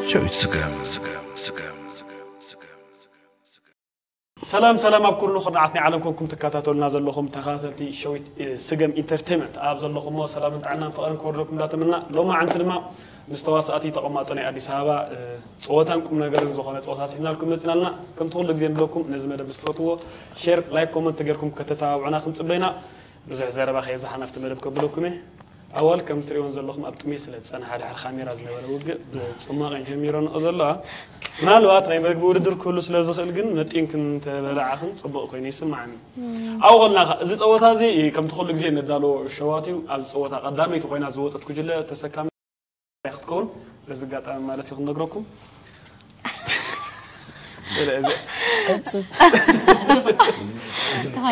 شويت سقام سلام أبكر لكم عطني عالمكم تكاتاتولنا زلكم تخاثلتي شويت سقام انترتينمنت أبزلكم مو سلام تعنا فأنا كوركم لا تمنى لو ما عندنا ما مستوى ساعتي تقمطني أدي سابا صوتانكم نقدر نزخنا صوتات لكم نزلنا كم تقول لك زين لكم نزمة بسفتوه شير لايك كومنت تجركم كتتابعنا خنص بينا بزح زربا خير زح نفت مدبكم بلكمه أول كم تريون زلكم أبتميس لتس أنا هذا الخامير أزني ولا وجه ثم جميران أزلا ما الوقت هاي بقول در كله سلازخ الجن نتين كنت بلعهم صبوا كوني سمعني أولنا زيت صوت هذه كم تقول لك زين ندالو الشواتي أو صوت قدامي تقولنا زوت تكجله تسكام ياخذكم لازم قاطع مالتي خلنا نقرأكم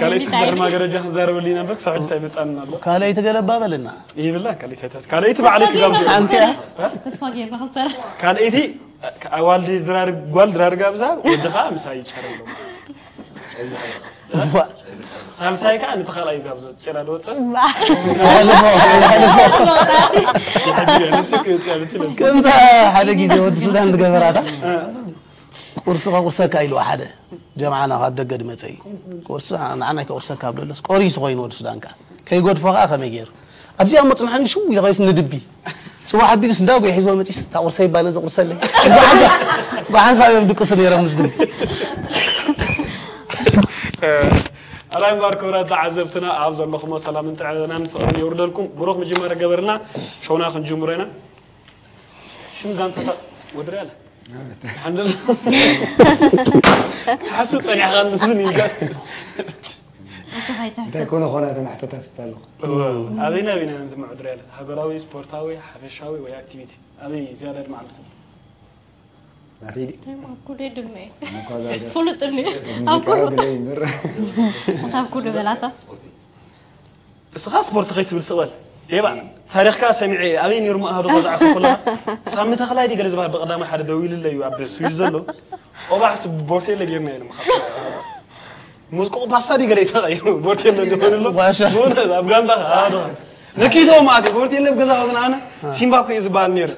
كالي تقدر ما قرأ جهن زارو لينا بك ساعد سايبت أنا الله كالي تقلب بابلنا إيه بالله كالي تهتز كالي تبع عليك قبض أنت تسمعي بخسر كالي تي والدي درار قال درار قبضة ودخا مساي شرلو سالساي كان تخيل أي قبضة شرا لوتس نفسك كنت هذا جزء ود السودان تقبراته قرصة كايلو واحد جمعنا قد قد متي قرصة أنا كقرصة كابل بس قريص غين ود السودان كي يقعد فوق آخر ميجر أبزي أمط محن شو يلغيس ندبي سو واحد بيجلس داوي يحزوا متيس تقرصة يبان قرصة لي بعزة يبدو قصة يرى مسدم الله يبارك ورد عزبتنا عبد الله خمس سلام انت عندنا نفرن يورد لكم بروح من جمرة قبرنا شو ناخذ جمرنا شو قانت ودرياله الحمد لله حسيت صنيع خلصني تكون خونات محطوطات بالو أبينا أنت مع درياله هقلاوي سبورتاوي حفشاوي ويا أكتيفيتي أبي زيادة معلومات نتيجة كل دمي كل ترني كل بلاتا سبورت غيت بالسؤال يبا تاريخ كاس سمعي أبين يرمى هذا الوضع كلها سامي تخلى دي جلس بقدام حد دويل اللي يعبر سويزرلو وبحس بورتي اللي جيرنا يعني مخاطر موسكو باستا دي جلس تغير بورتي اللي جيرنا له أفغان ده هذا نكيدو ما أدري بورتي اللي بجزا أنا سيمبا كوي زبال نير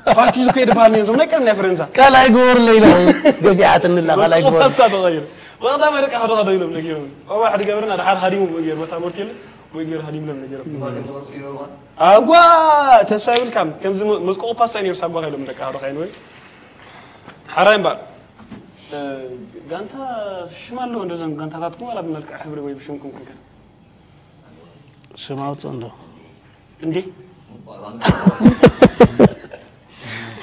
بارتي زكوي دبال نير زمنا كرنا فرنسا كلا يقول ليلا جبيعة الله كلا يقول باستا تغير بقدام هيك هذا دويل اللي جيرنا أو واحد جبرنا ده حد هديم بيجير بس بورتي اللي بيجير هديم لهم نجير أقوى تساوي الكم كم زم مسكو باسين يرسبوا خيلهم لك هذا خينوي حرام بقى جانتا شمال له ندزم جانتا تاتكم ولا بنلك حبر ويا بشونكم كذا شمعت عنده عندي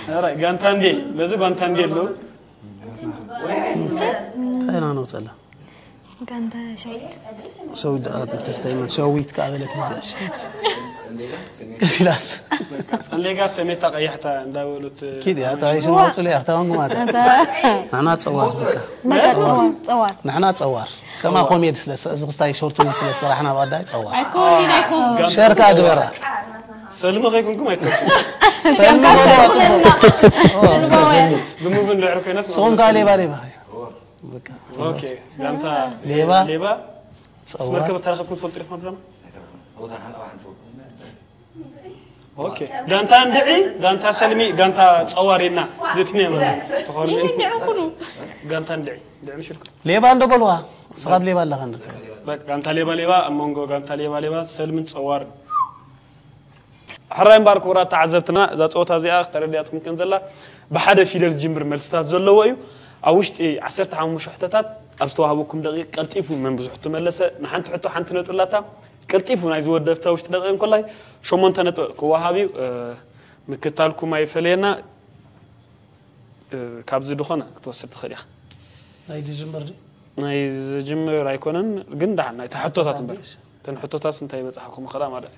أرى جانتا عندي لازم جانتا عندي له أنا نوصل كانت شويت شويت تفتيما شويت كعبلة مزاج كسلاس اللي سميت قيحتا داولت كذي هتعيش نوصل ليه هتاون ما نحنا تصور ما تصور نحنا تصور كما قوم يدسلس زغستاي شورتو يدسلس صراحة أنا بعد تصور عيكون شركة أدوارا سلمى غيكم كم يتكلم سلمى بموفن لعرف الناس صوم قالي بالي باي اوكي جانتا ليبا تصور مركب تاريخكم فلتر في مبرم اوكي جانتا ندعي جانتا سلمي جانتا تصورينا زيتني ما تخول جانتا ندعي دعي مشركم ليبا عنده بلوها صغاب ليبا الله خندت جانتا ليبا امونغو جانتا ليبا سلمي تصور حرام بارك ورا تعذبتنا اذا صوت هذه اختر دياتكم كنزلا بحدا فيدل جمر ملستات زلوا ايو اوشت 15 حتتات ابستوهابكم دقيق قلطيفو من بزحت ملسه نحنت حتو حنت نطلاتا قلطيفو ناي زودفتا وشت دقيق كلها شمونت نط كوهابي مكتالكم اي فلينا كابز دخنا توسط خريخ ناي جمر ناي جمر ايكونن ግን دحنا تحطوتات بر تنحطوتات سنتاي بصحكم خلا ማለት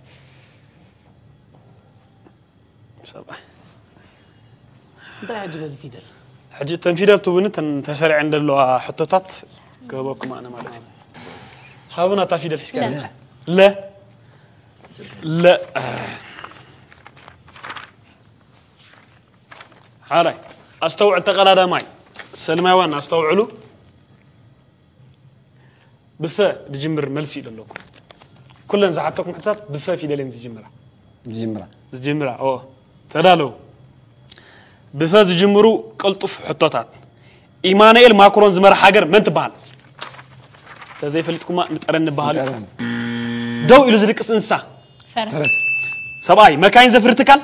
سبع ده حجز فيدل حجي تنفيدل تونت تسرع عند اللو حطوتات قبوكم انا مالتي هاونا تفيدل حسكان لا لا حالي استوعل تقلادا ماي سلماوان استوعلو بفا دجمر ملسي دلوكم كلن زعتكم حتات بفا فيدلين زجمرا جمرة زجمرا تدالو بفاز جمرو قلطف حطوتات إيمانويل ماكرون زمر حجر من تبهال تزي فلتكم نتقرن بهال دو إلو زلك إنسا فرنسا سباي ما كاين زفرتكال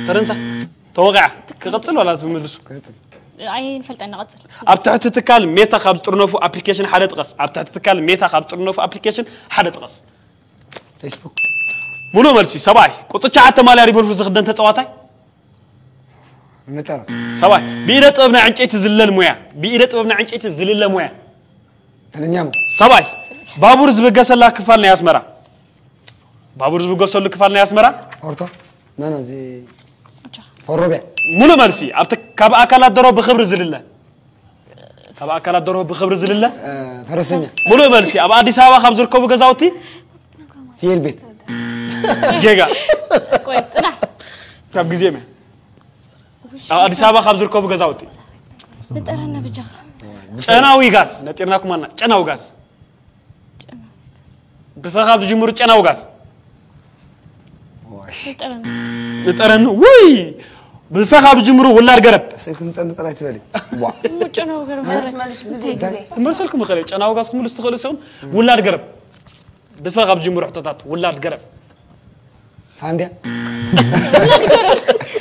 فرنسا توقع كقتل ولا تملسو عين فلت أنا قتل أبتحت تتكال ميتا خاب ترنوفو أبليكيشن حدا تقص أبتحت تتكال ميتا خاب ترنوفو أبليكيشن حدا تقص فيسبوك منو مرسي سباي كنت شعت مالي ريبول في زخدن تتصواتاي نترى سباي بيدت ابن عنجيت زلل مويا بيدت ابن عنجيت زلل مويا تنيامو سباي بابور زبقسلا كفالنا يا اسمرا بابور زبقسلا كفالنا يا اسمرا أورتا نانا زي الربع منو مرسي أبتك كاب أكلات درو بخبر زلله كاب أكلات درو بخبر زلله فرسنيا منو مرسي أبا أدي سوا خمسة كوب جزاوتي في البيت جيجا كويس أنا كاب جزيمة أدي سوا خمسة كوب جزاوتي نتقرن بجخ أنا ويجاز نتيرناكم أنا أنا ويجاز بفخاب جمهور أنا ويجاز نتقرن وي بفخاب جمهور ولا رجرب سيكون نتقرن تبالي وا مش أنا وقرب مرسلكم خليج أنا ويجازكم اللي استخلصون ولا رجرب بفخاب جمهور حطات ولا رجرب فانديا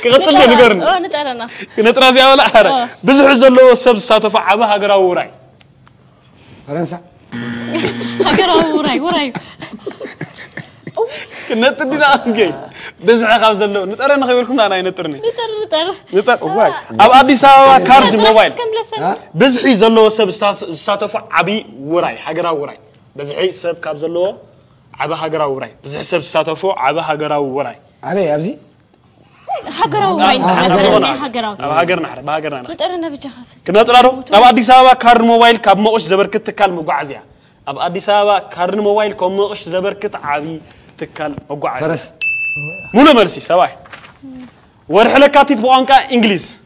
كقتل لي نقرن نتقرن نترازي ولا حرج بزح زلوا السب ساتف عبها قرا وراي فرنسا هجرة وراي كنا تدينا أنجي بزح خمس زلوا نتقرن خيولكم أنا نترني نتر واي أب أدي سوا كارد موبايل بزحي زلوا السب ساتف عبي وراي حجرا وراي بزحي سب كاب زلوا عبها حجرا وراي بزح سب ساتفو عبها حجرا وراي علي أبزي هجرة وراي هجرنا حرب هجرنا نتقرن بجخ كنا ترارو أب أدي سوا كارد موبايل كاب ما أوش زبركت تكال مقعزيا أب أدي سوا كارد موبايل كم ما أوش زبركت عبي تكال مقعزيا فرس منو مرسي سواي ورحلكاتي تبغانكا إنجليز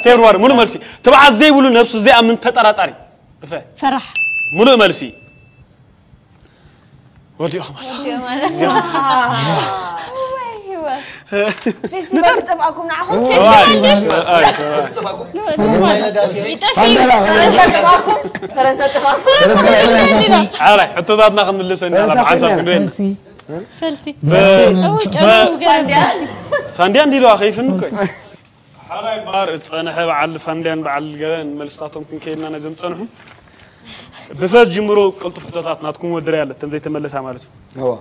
فبراير منو مرسي تبع زي ولو نفسه زي أمن تطرطري فرح منو مرسي ودي أخمر فيستيفال تبعكم نعهم فرنسا تبعكم على حتى ذاتنا خم اللسان على عصا كنوين فلسي فانديان دي لو أخيفن كوي حراي بار أنا حب على فانديان بعل جلان ملستاتهم كن كينا نزم تصنعهم بفاز جمرو قلت فتاتنا تكون ودريالة تنزي تملس عملته هو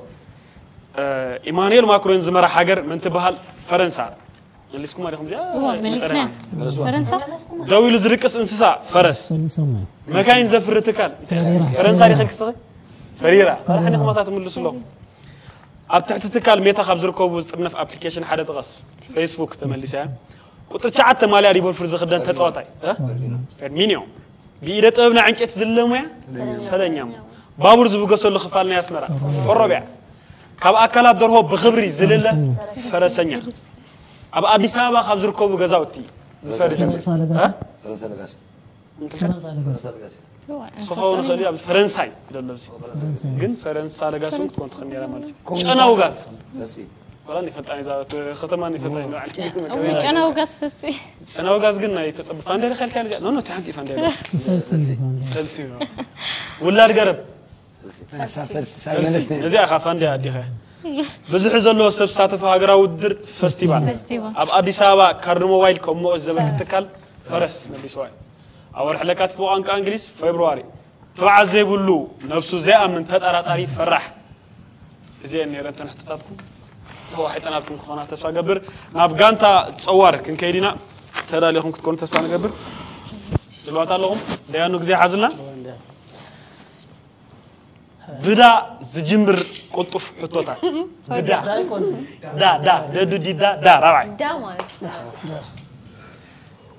إيمانويل ماكرون زمر حجر من تبهال فرنسا اللي سكوما عليهم زي فرنسا داويل زرقس انسسا فرس ما كاين زفرتكال فرنسا اللي خلك صغي فريرة راح نخماتات ملص لهم أبتحت تكال ميتا خبز ركوب وزطبنا في أبليكيشن حدا تغص فيسبوك تملسها قلت شعت مالي ريبول فرز خدان تتواتاي فرمينيو بإيدة ابن عنكت زلمويا فلنيام بابور زبقسو اللي خفالنا ياسمرا الربع كاب أكلات درهو بخبري زللة فرسنيا أب أدي سابا خبز ركوب غزاوتي فرنسا لغاس صخون صلي أب فرنساي دلبسي جن فرنسا لغاسون كنت خلني أنا مالتي أنا وغاز ولا نفتاني زاوت ختماني فتاني أنا وغاز فسي أنا وغاز قلنا يتصب فاندير خلك يعني نو تحنتي فاندير تلسي ولا القرب نزي أخاف فاندير أديها بزح زلوا سب ساتفا هجرا ودر فستيفال أب أدي سابا كارد موبايل كم مو زبك تكال فرس نبي سواي أول حلقات سبوعان كإنجليز فبراير طبعا زي بقولوا نفسه زي من تدارا تاريخ فرح زي إني رنتنا حتتاتكم هو حتى ناتكم خانة تسوى قبر نابغانتا تصور كن كيدينا ترى ليهم تكون تسوى قبر دلوقتي لهم ديانو زي حزلنا بدا زجمبر قطف حطوتا بدا دا رابعي دا مالك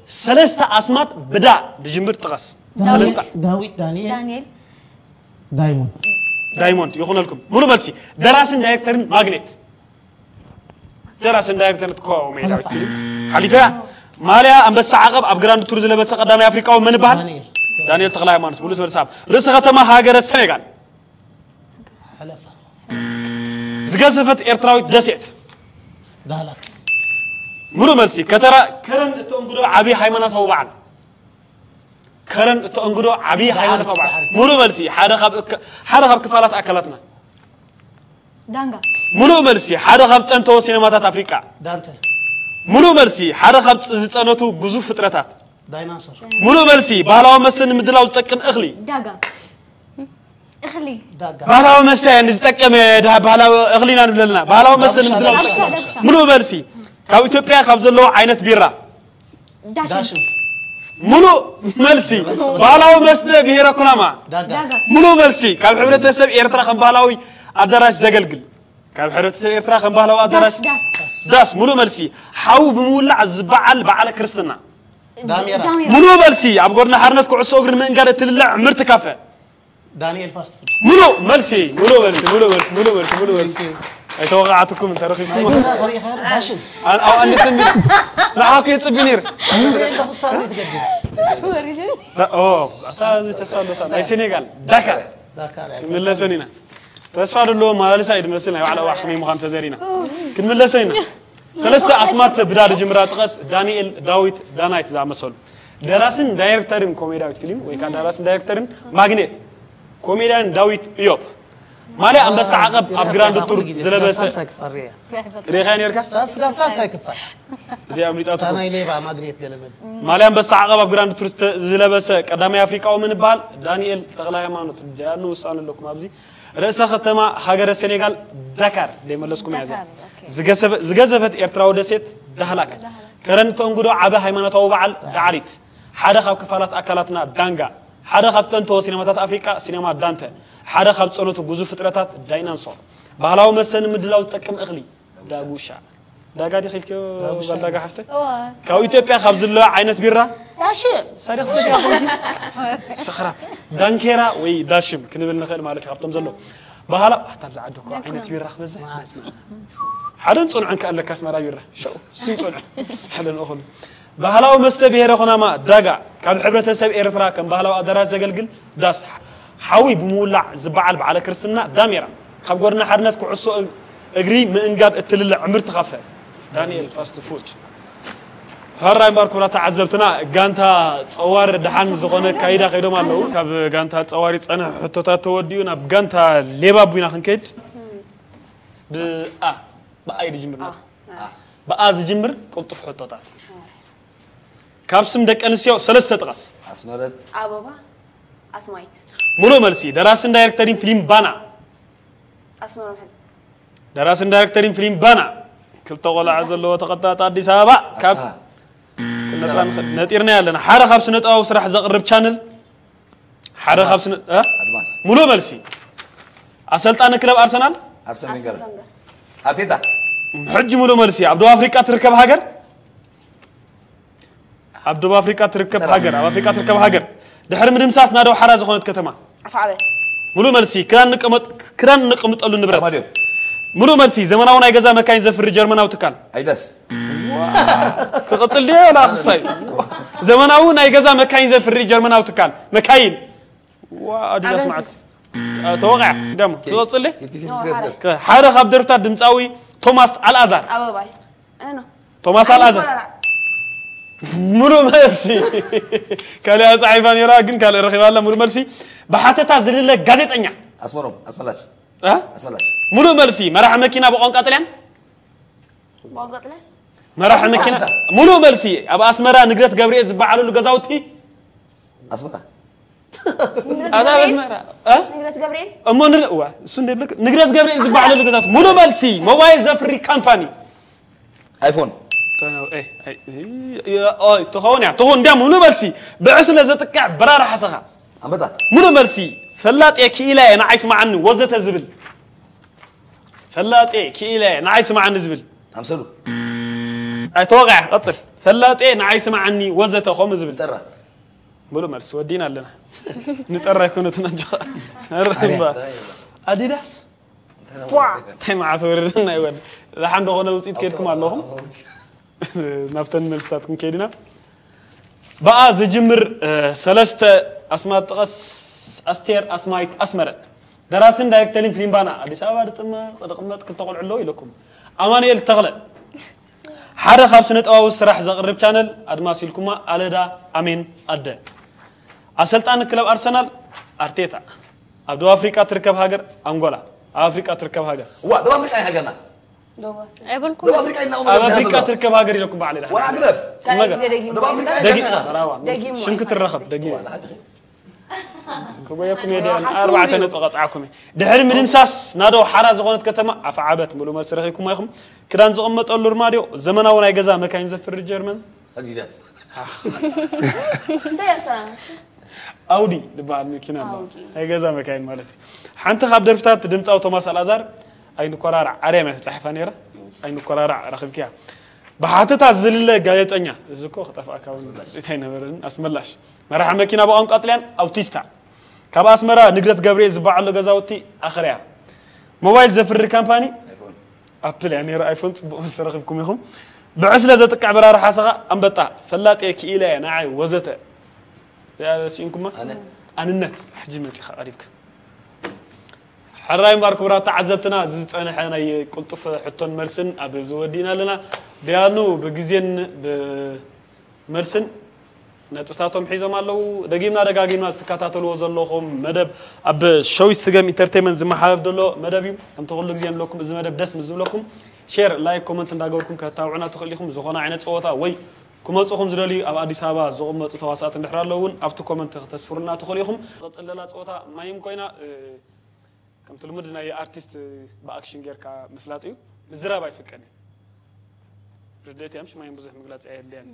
سلسة أسمات بدا زجمبر تغس سلسة داويد دانيال دايموند يخون لكم منو بلسي دراسن دايركترن ماغنيت دراسن دايركترن تكو ميدا حليفة ماليا أم بس عقب أبغران تورز لبس قدام أفريقيا ومن بحر دانيال تغلاي مانس بولس برساب رس ختمة هاجر السنغال زجزفت إرتراوي دسيت دهلك ملو ملسي كترى كرن تأنقلو عبي حيمانة وبعد كرن تأنقلو عبي حيمانة وبعد ملو ملسي حدا خب كفالات أكلتنا دانغا ملو ملسي حدا خب تنتو سينماتات أفريقيا دانت ملو ملسي حدا خب زتصنتو جزوف فترات دايناصور ملو ملسي بهلاو مسن مدلاو تقم اخلي داغا اخلي داغا بهلاو مسن زتقم بهلاو اخلينا نبلنا بهلاو مسن مدلاو ملو ملسي كاب إثيوبيا كاب زلو عينت بيرا داشم ملو ملسي بهلاو مسن بهيرا كناما داغا ملو ملسي كاب حبرتسب إيرترا خن بهلاوي أدراش زغلغل كاب حبرتسب إيرترا خن بهلاو أدراش داس ملو ملسي حاو بمولع زبعل بعل كريستنا داميرا ملو ملسي عبقورنا حرنت كعصو أقر من قادة تللع عمرت كافة دانيال فاست فود ملو ملسي ملو ملسي أي توقعاتكم انت رخيكم داشم أنا أو أني سمي لا هاكي يتصبينير انت خسار تقدم لا أوه أتازي تسوال لطان أي سنغال داكا من الله سنينا تسوال اللو ما لسا يد مسلنا وعلى واحد مخان تزارينا كن من الله سنينا ثلاثة أسماء بدار جمرات قص دانيال داويت دانايت زعما سول دراسن دايركتورين كوميدياويت فيلم ويكان دراسن دايركتورين ماغنيت كوميديان داويت إيوب مالي أم بس عقب أبجراند تور زلبس ريخان يركا سالسا كفا زي أمريكا تكون أنا إلي بقى ماغنيت قلمل مالي أم بس عقب أبجراند تور زلبس قدامي أفريقيا ومن بال دانيال تغلايا مانوت دانو سان لكم أبزي رئيس ختمة هاجر السنغال دكار دي ملسكم يا زجزفت إرتراو دسيت دهلاك كرن تنقدو عبا هيمنة وبعل دعريت حدا خب كفالات أكلاتنا دانغا حدا خب تنتو سينماتات أفريقيا سينما دانتا حدا خب تصنتو جزء فترات دايناصور بهلاو مسن مدلاو تكم أغلي داغوشا داغا دي خيلكو داغا حفته كاو إثيوبيا خب زلوا عينت بيرا داشم صديق سخرا دانكيرا وي داشم كنبل نخيل مالك خبطم زلو بهلا حتى بزعدكو عينت بيرا خبزه حدا نصنع عنك قال لك اسمرا بيرا شو سنصنع حدا ناخذ بهلاو مستبير خنا ما داغا كاب حبرتسب إيرترا كم بهلاو أدراس زغلغل داس حوي بمولع زبعل على كرسنا داميرا خاب غورنا حرنت كعصو اغري من قاد اتلل عمر تخفى دانيال فاست فود هراي ماركو لا تعذبتنا غانتا صوار دحان زخونه كايدا خيدو مالو كاب غانتا صواري صنع حتوتا توديونا بغانتا ليبابوينا خنكيد بأي جمر ناتك بأز جمر قلطف حطوطات كابسم دك أنسيو سلسة تقص أسمرت أبابا أسمايت ملو ملسي دراسن دايركتورين فيلم بانا أسمر محب دراسن دايركتورين فيلم بانا كل طول عزل له وتقطعت أديس أبا كاب كنا نطيرنا لنا حارة خمس نت أو سرح زقرب channel حارة خمس نت ملو ملسي أصلت أنا كلاب أرسنال أرسنال أرتيتا حج ملو ملسي عبدو أفريقيا تركب هاجر عبدو أفريقيا تركب هاجر أفريقيا تركب هاجر دحر من مساس نادو حراز خونت كتما أفعله ملو ملسي كران نقمت قالوا نبرت ملو ملسي زمناون أي جزا مكاين زفر جرمنا وتكال أيدس تقتل ليه ولا خصاي زمناون أي جزا مكاين زفر جرمنا وتكال مكاين وادي سمعت توقع دم تقتل ليه حارة خبرتها دمساوي توماس الأزار أباباي أنا توماس الأزار ملو ملسي كان يا صاحبان يراقن كان رخيب الله ملو ملسي بحاتتا زلله غازيطኛ أسمرهم أسملاش أسملاش ملو ملسي مرح مكينة بقون قاتلين بقاتلين مرح مكينة ملو ملسي أبا أسمرا نقرت جبريل زبعلو لجزاوتي أسمرا هذا أسمرا نقرت جبريل أما نقرت جبريل زبعلو لجزاوتي ملو ملسي موبايل زفري كامباني آيفون تهون دام ملو ملسي بعسل زتقع برار حسخا أمبتا ملو ملسي فلات كيلا أنا عايز مع عنه وزت الزبل فلات كيلا أنا عايز مع عنه زبل أمسلو أتوقع قتل فلات أنا عايز مع عني وزت خم زبل ترى ملو ملسي ودينا لنا نتقرأ يكون تنجح الرحمة أديداس تايم عصورنا يقول الحمد لله وصيت كيدكم اللهم نفتن ملستاتكم كيدنا بقى زجمر سلسته أسماء تقص أستير أسمايت أسمرت دراسين دايركتلين فيلم بانا أديس أبا قمت كل تقول علو لكم أمانيل تغلى حدا خمس سنة أو سرح زغرب channel أدماسي لكم ألدا أمين أدى أسلطان كلب أرسنال أرتيتا أبدو أفريقيا تركب هاجر أنغولا أفريقيا تركب هاجر وا دو افريقيا هاجرنا دوبا عيبلكم دو افريقيا إنه أفريقيا تركب هاجر لكم بعلي ولا عقلف كان دقيقة دو افريقيا دقيقة هاجرنا براوا شنكت الرخب دقيقة كوبايكم يدين 4 سنة وقطعكم دحر من مساس نادو حرا زغونت كتما أفعابت ملو مرسرخيكم مايخم كدان زقمت أولو رماديو زمناو ناي غزا مكاين زفر الجيرمان اديداس انت يا سلام أودي دبال مكينة هاي غزا مكاين مالتي حنت خاب درفتات دمصاو توماس الازار اي نكرارع عريمه تصحفا نيره اي نكرارع رخبكيا بحاتتا زلله غايطኛ እዝኮ خطفاكاو ጽይታይ ነበርን አስመላሽ መራح መኪና በአን ቀጥልያን አውቲስታ ካብ አስመራ ንግረት ገብርኤል ዝባዓሎ ገዛውቲ አخرያ ሞባይል ዘፍሪ ካምፓኒ አፕል ያኔ አይፎን ሰረخبكم ይኹም بعسله زتقع برار حسغه انبطا فلاطي كيله نعي وزته يا سينكم انا النت حجي من تخ قريبك حراي ماركورا تعذبتنا زصنحنا يقلطف حتون مرسن اب زودينا لنا ديانو بغزين بمرسن نطتاتهم حيزم الله دغيمنا استكاتاتلو زلوخم مدب اب شويس سغم انترتينمنت زمحاف دلو مدبيم انت كل غزين لكم از مدب دس مزبلكم شير لايك كومنت እንዳገርኩም ከታውዑና ተخليكم زغونا عينت صوتا ወይ كمصوخم زدلي اب اديس ابا زقمط تواسات اندحرالون افت كومنت تسفرنا تخليكم قصللا صوتا مايم كوينا كم تلمدنا يا ارتست باكشن غيركا مفلاطيو مزرابا يفقني رديتي امش مايم بزح مغلاص عيلين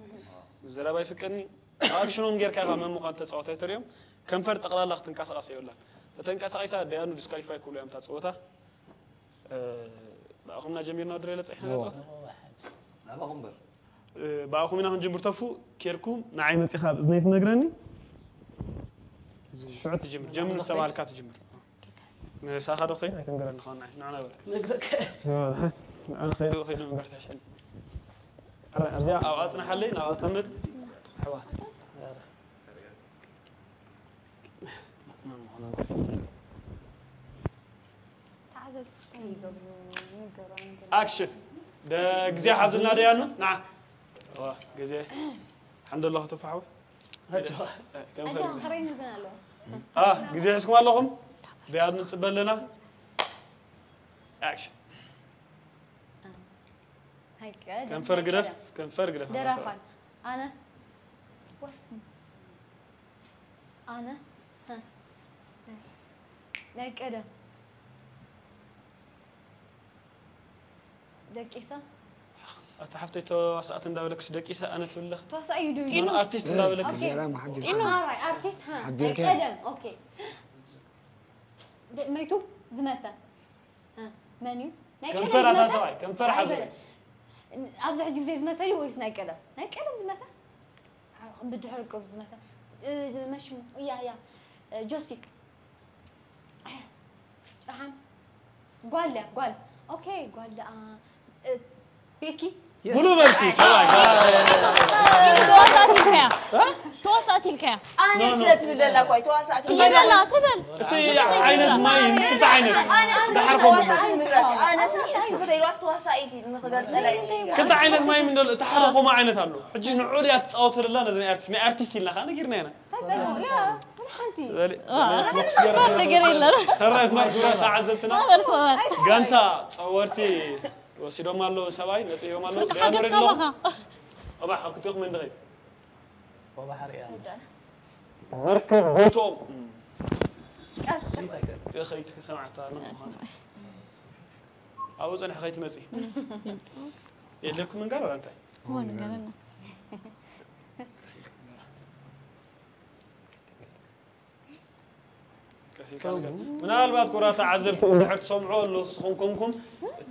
مزرابا يفقني اكشنون غيركا مم مخان تصوتا تريم كنفر تقلالا تنقاسقاس يولا تتنقاسقايسا ديانو ديسكاليفاي كولو يم تصوتا باخمنا جميرنا دريله صحنا صوت لا باخم بر باخمنا هون جمرتفو كيركم نعيم انتخاب اذنيت نغراني شعت تجمر جمر سوالكات تجمر مساخه دختي تنغرن خانا نعنا بر انا خير من قرتش حل ارجع اواتنا حلين او اطمد حوات تعذب ستيبل اكشن ده غزي حزلنا ديانو نعم واه غزي الحمد لله تفحوا كم فرق خرينا بنالو غزي اسكم اللهم ديانو نصبلنا اكشن هيك كم فرق رف كم فرق رف درافان انا وات انا ها لا كده دقيسة اتحفتي تو ساعات نداولكش دقيسة انا تبلخ توصى يدو انا ارتست نداولك سلام حق انه هاي ارتست ها حبير كده. قدم اوكي ميتو زمتا ها منيو كم فرح هذا كم فرح هذا ابزح جزء زمتا لي ويس ناي قدم زمتا بدحركم زمتا مشمو يا جوسي اهم قال اوكي قال بيكي بلو مرسي سواء توسعت الكيا انا سلت بدلا كوي تواسعت لا تبل عينت ماي كنت عينت دحركم انا سلت يواس تواسعتي نخدر صلاي كنت عينت ماي من تحرقوا ما عينت الله حجي نعود يا تصوتر لنا زين ارتست لنا خلينا غيرنا هنا يا حنتي بوكس نقريلا هرات ما كورا تعذبتنا غانتا صورتي وسيدو مالو سباي نتيو مالو ديامر لو ابا حكتوخ من دغي وبحر يا غرفه بوتوم أس يا اخي سمعتها انا اوز انا حكيت مزي يلكم من قال ولا انت هو نقرنا منالبات كرات عذبت وحد سمعوا له سخونكم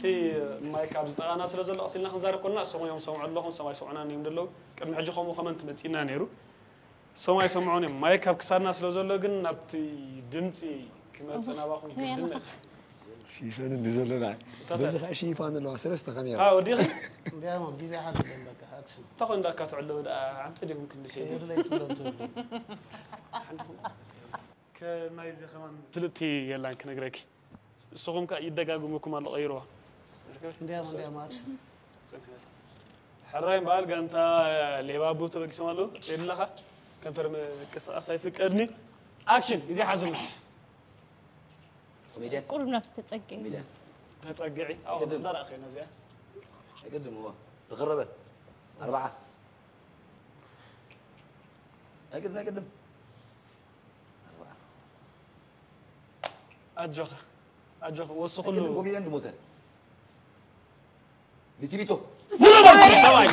تي مايك ابز طغانا سلازل اصلنا خنزار كنا سمعوا يوم سمعوا لهم سماي سمعنا نيم دلو قدم حجخم وخمنت مصينا نيرو سماي سمعوني مايك اب كسارنا سلازل كن نبتي دمصي كمصنا باخم قدمت شيفان نزلنا بس شيفان لو سلست خميره ودي خي ديما بيزي حاسب بك اكشن تاخذ داك تعلو انت دي ممكن نسيت كناي زي كمان فلتي يلا كنغرك سوقم كا يدغاغمكم الله غيره እንዲያ ማለት حرايم بقى انت ليبابو تبقى سمالو يدلخا كنفرم قصاص يفقدني اكشن يزي حزم كوميديان قول نفس تتقي كوميديان تتقعي او دار اخي نفسي يقدم هو تغربه 4 يقدم 4 اجوخ وصو يقدم كله كوميديان دموته بتريتو سواي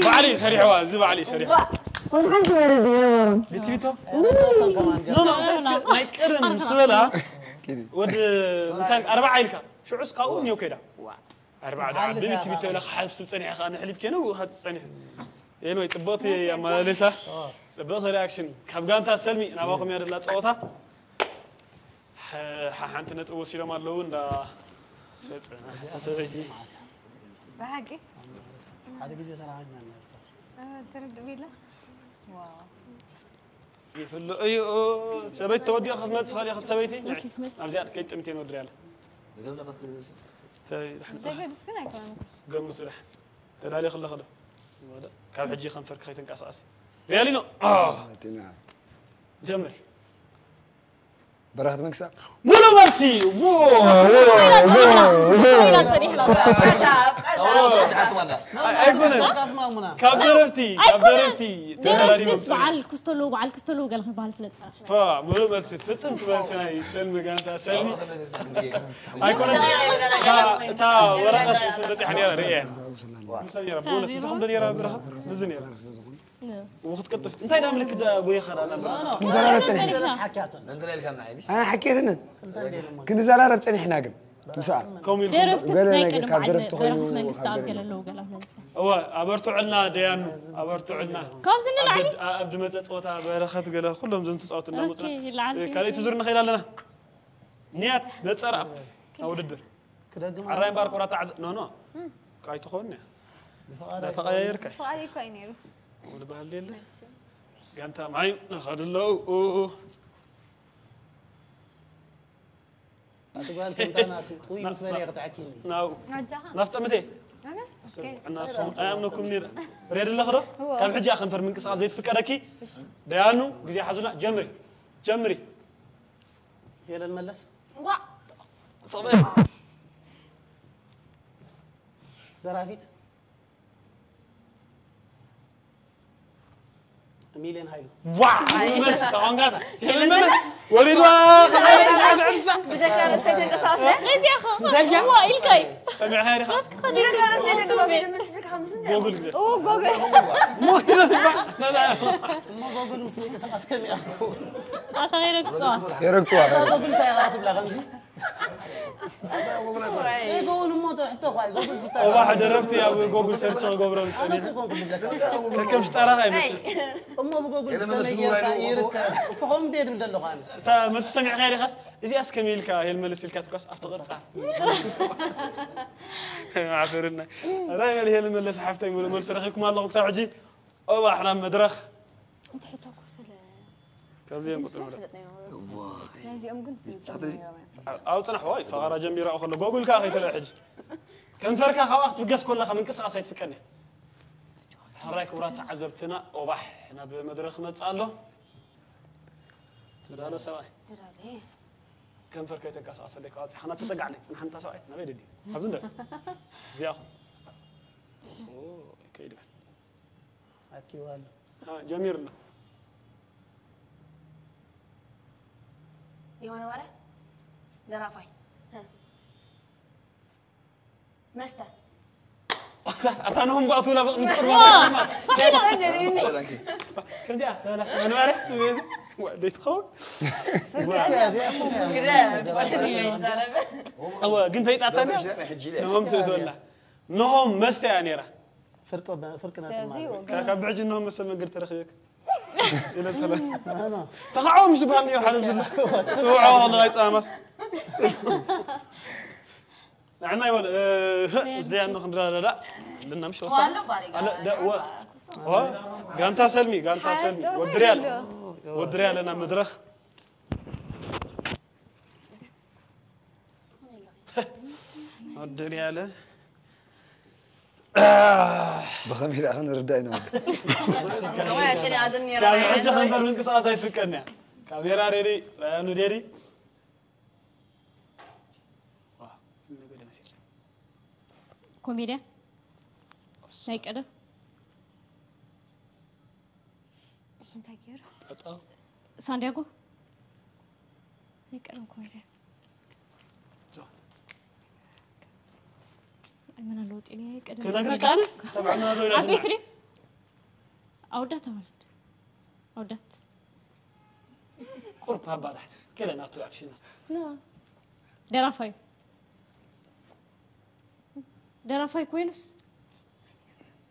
بعلي سريع زب علي سريع بتريتو نو ما يقرن مسولا ود انت 4 عيلك شو عسكاو نيو كده 4 دعاء بتريتو لك حاسب صنيح انا حلف كانوا وهذا صنيح ينو يطبط يا مالسا صبط رياكشن كابغانتا سلمي انا باخم يدلا صوتا حانت نطو سيلو مالو اندا سصنا تسبيتي بحقي هذا جزء صراحة ما نستطيع ترد بيلا واو يفلو ايو سبيت تودي اخذ مات خالي اخذ سبيتي ارجع كيت 200 ودريال يقدم لك تاي احنا صح شكل سكنا كمان قمت رح تدالي خله ولا كان حجي خنفر خيتن قصاص ريالينو تمام جمري برهت مكسب مولو مرسي اسمعوا كابرفتي درس على الكستولو قال خبال سلط فا مولو مرسي فتن تبسنا يسلم كانت سلمي ايكون تا ورقه اسمها حنيره ريان مسيره بولت زخم ديرا برخت بزنيره وقت قطف انت اذا ملك ابوي خرا انا زرارة تنحنا حكياتهم ندري لك انا عايش انا حكيت لنا كنا زرارة تنحنا قبل مساء كومين درفت قال لك درفت خوينو هو ابرتو عنا ديان ابرتو عنا كم زين العلي ابد مصص صوتا برخت قال كلهم زنت صوت لنا اوكي العلي كالي تزورنا خيل لنا نيات نصرا اوددر كدغم عراين باركورا تعز نو كاي تخوننا لا تغير كاي فؤادي كوينيرو ولا بهال ليله قانتا معي ناخذ له أتقول كنت أنا خوي مسؤولية قطعكيني ناو رجعها نفط متى أنا عنا صوم أيامنكم نير ريد الأخضر كم حجة خنفر من قصة زيت فكركي ديانو جزي حزنا جمري هي للملس وا صبي درافيت ميلين هايلو واو بس طبعا قاعدة يلا وليد خلاص بذكر رسالة القصاص غير يا اخو هو الكاي سمع هاي خلاص بذكر رسالة القصاص من فكرة 50 جوجل اوه جوجل مو لا ما بقول مسمي قصة أسكمي أخو غيرك صح يا ركتوا بقول تاي غلط بلا غمزي إيه بقول مو تحت أخوي بقول ستة واحد عرفت يا أبو جوجل سيرش جوبرا مسني كم اشترى هاي أما بقول سنة فهم دير من اللغانس تا ما تستمع غيري خاص إذا أسكميل كا هي الملس الكاتكوس أفتقد ساعة عفرنا رأي هي الملس حفتي يقولوا ملس رخيكم الله وكسر عجيب أو إحنا مدرخ انت حطوا كوسل كم زين قلت له لازم ام كنت أو تنح واي فغرا جميرة أخذ جوجل كا أخي تلا حج كم فرق أخذ بقص كلها من قصة عصيت فكرني حرايك ورات عذبتنا وبح إحنا بمدرخ متصالو تدانا سواي كم فرق يتنقص أصلك أصل حنا تسقع عليك نحن أنت سواي نبي دي حبزن ده زي أخو أوه كيد أكيد والله ها جميرنا يوانا ورا درافاي مستا أتانهم بأطولا نتقرب كم جاء ثلاث من وارد وديت خو هو قلت فيت أتاني نهم تقول نهم مست يعني را فرق ناتو كابعج إنهم مست من قلت رخيك إلى سلام تقعوا مش بهالنير حلو زلا سوعوا والله يتسامس عنا يقول مزدي أنه خندرا لا لنا مش وصل أنا ده هو قانتا سلمي ودريال أنا مدرخ الدنيا له بخمي لا أنا ردينا كمان عشان عدني كان حجة خنبر من قصة زي تفكرنا كاميرا ريدي رأينا ديري كوميديا هيك أدب تاكير ساندياغو هيك أدب كوميديا المنا لوط إني هيك أدب كنا كان طبعا أنا لو لازم أبيكري أودات ولد أودات قرب هبالح كلا ناتو أكشن لا درافاي كوينس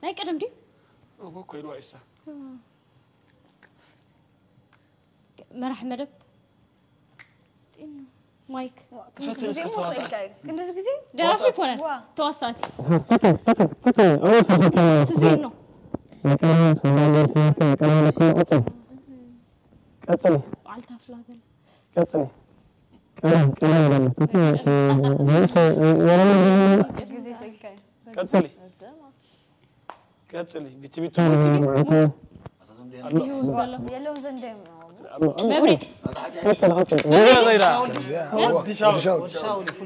هيك أدب دي هو كويس وإسا مرح مدب إنه مايك فتن اسكت تواصل كنت زي درافاي كوينس توصلتي سيزينو كاتسلي وعلتها فلاغل كاتسلي زي سكاي كاتسلي كاتسلي بيتي بيتي يلو زندم مبري ولا غيرها ودي شاول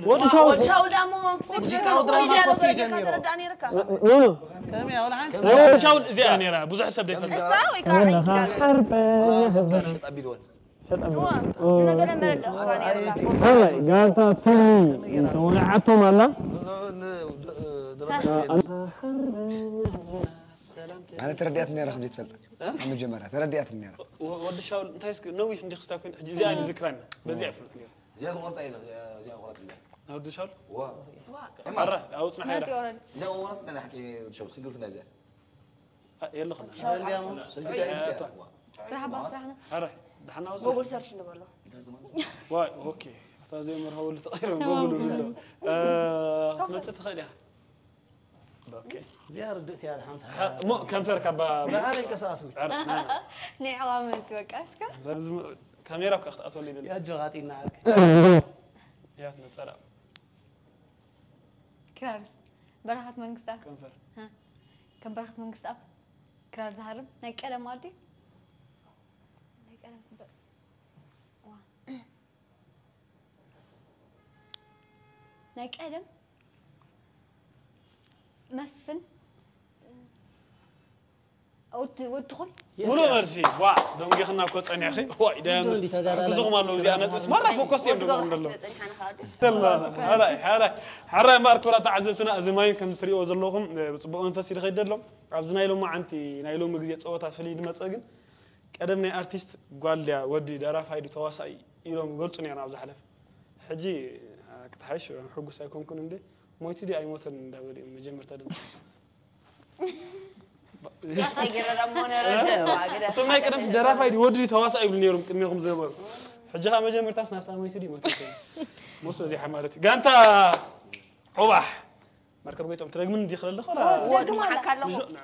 والشاول دامو موسيقى ودراما قصي جميل كم يا ولا عنك شاول زي أنيرا بوزع حسب ده ساوي كان حرب شط أبي لون انا قلنا مرد اخواني قالت سني انت ولعتهم ولا أنا ترديت النيرة خديت فلك عم جمرة ترديت النيرة ود شاول أنت هيك نوي عندي خستها كون زي أنا ذكرنا بزي عفوا زيادة ورطة إلى زيادة ورطة إلى ود شاول وا مرة أوتنا ناتي حيرة اوريدي لا ورطة أنا أحكي شو سنجل في نازع يلا خلنا صراحه بصراحه هرا دحنا جوجل وصل سيرش نبرلو واي أوكي زي مرة هو اللي تغير جوجل ولا ما تتخيلها اوكي زيارة دقتي على حمتها مو كان فرق ابا لا عليك اساسا ني علامه سوق اسكا كاميرا كاخت ولي دل يا جغاتي نعرك يا نتصرف كرار برهات منقصه كان فرق ها كم برهات منقصه كرار زهرب ناي قلم مالدي ناي قلم وا ناي قلم مسفن ودخل ولو مرسي وا دوم جخنا كو صني اخي واي دايم بزغم الله زي انا بس مره فوكس يم دوم ندلو هلا مارك ولا تعزلتنا ازماي كم سريو زلوكم بصبو انفسي خيدلهم ابزنا يلو ما انتي نايلو مغزي صوتا فلي دمصغن قدم ناي ارتست غاليا ودي دارا فايدو تواساي يلو غلصني انا ابز حلف حجي كتحش حقوس ايكون كون اندي مويتي دي اي موتن داولي مجمر تدم يا خير رمونا رجع تو ماي قدم دارا فايدو ودي تواساي بلنيرم قدميكم زبر حجها مجمر تاس نافتا مويتي دي موتو زي حمالتي غانتا صباح مركب قيتم ترجمن دي خلل خلا ودو ما كلهم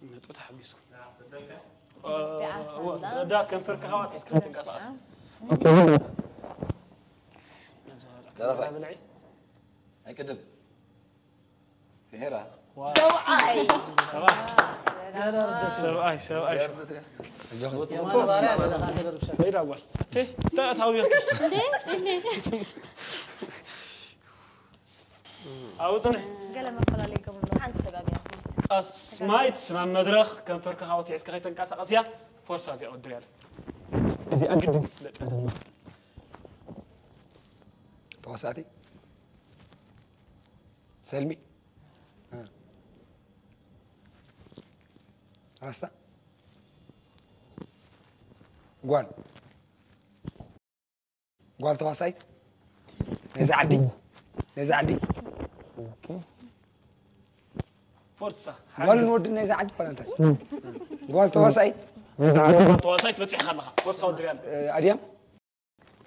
نطوت حبيسكم دا كان فرق هوا تحس تنقصاص تعرف هاي كدم في هيرة سوعي سواي يا ما ضارع غير اول ترى تاويك اوتني قلم الفلالي قبل حنت سباب يا سمعت سمايت سما مدرخ كان فرق هوا تحس تنقصاص يا فرصه زي اودريال زي أقدم توسعتي سلمي راستا قوال توسعت نزع عدي أوكي فرصه قوال نود نزع عدي ولا انت قوال توسعت تواصلت بتصيح خلها فرصه اودريال اديم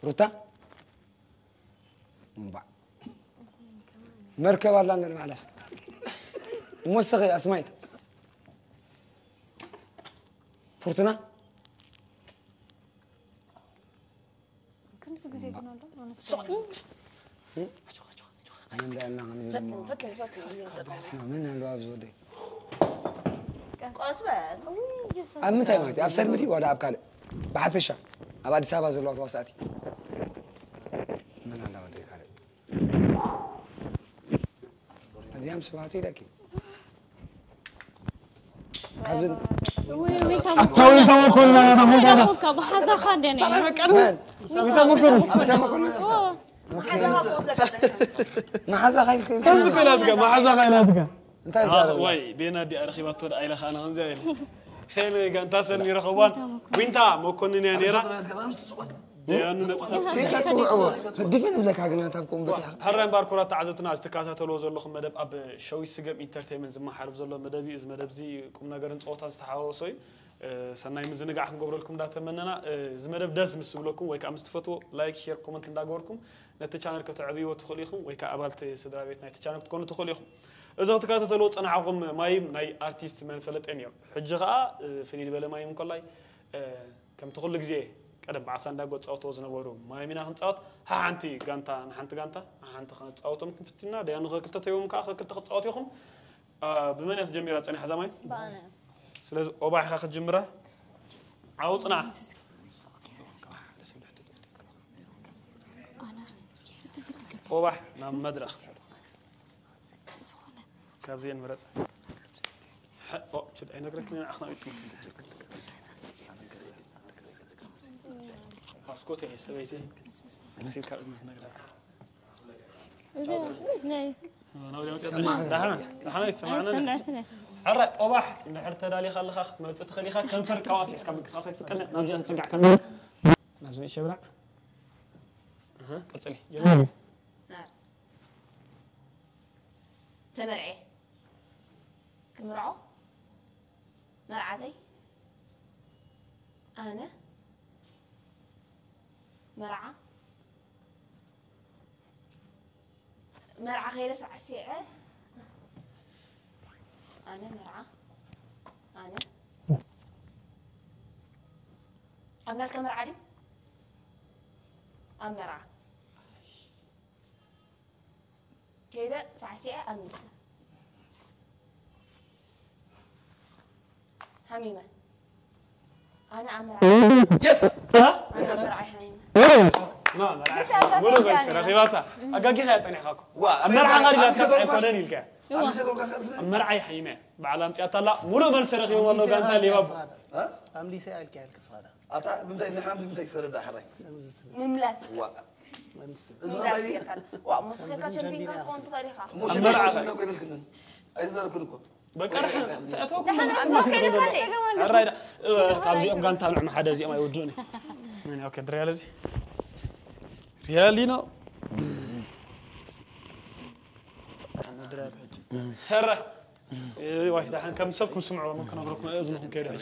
روتا مبا مركب الله نقول معلش موسخي اسمعت فورتنا كنت زي كنا فتن من الباب زودي قصبان أم متى ماتي أبصر مدي ولا أبكال بحفشة أبعد سبعة زلوات وساعتي من هذا ودي كاري هذه أم سبعتي لكن تاوي تاوي كلنا نحن كم حزة خدني ما حزة خير خير ما حزة خيلاتك أنت يا واي بينا دي أرخيبات تود أيلا خانا هنزين هنا كان تاسن ميرا خوان وينتا مكونين يا نيرا ديانو نتخطب سيكا توعوا فدفن لك عقنا تابكم بتاع هرين باركورات عزتنا استكاتاتلو زلخم مدب اب شوي سجم انترتينمنت زما حرف زلو مدبي از مدبزي قم نغرن صوتا استحاوسوي سناي مزنغا خنغبرلكم داتمننا از مدب دز مسبلكم ويكا مستفتو لايك شير كومنت نداغوركم نت چانل كتعبيو تخليكم ويكا ابالت سدرا بيت ناي چانل تكونوا تخليكم اذا تكاتاتلو صنعكم مايم ناي ارتيست من فلطين يو حجغا فنيد بلا مايم كلاي كم تخل غزي قدم بعسان دا قد صوتو زنبرو ما يمينا خنصات ها حنتي غانتا نحنت غانتا حنت خنصوتم كفتنا دا ينو كلتا يوم كا كلتا خصوت يخم بمن يتجميرا صني حزاماي بانا سلاز اوباح خا جمره عوطنا اوباح نام مدرخ كابزين مرت او شد اي نغرك من اخنا اسكوتي سويتي نسيت كارز نغرا زين انا ولي دحنا سمعنا حرة اوباح ان حرت دالي خلخ اخت ما تتخليخا كنفر كواتي اسكا مقصاصات فكنا نرجع تسقع كنا نازل شبرع قصلي نار تمرعي كمرعو مرعتي انا مرعى مرعى غير ساعة أنا مرعى أنا لك مرعى لي أم مرعى كده ساعة أم نسا حميمة أنا أم مرعى يس أنا أم مرعى حميمة ما مولو بس رخيباتا اقاقي خا يصني خاكو مرعى غادي لا تصعي كونن يلكا مرعى حيمه بعلامتي اطلع مولو مل سرخ يوم والله غانتا لي باب ها املي سي الك الك صادا اتا بمتى نحن بمتى يسرد حري مملاس وا مملاس وموسيقى تشبيكات كنت تاريخها مرعى ايزر كلكم بقرح اتوكم نحن الرايدا قابزي ام غانتا مع حدا زي ما يودوني من اوكي دريالدي ريالينو هرة واحد الحين كم سبكم سمعوا ممكن اقولكم اذنكم كده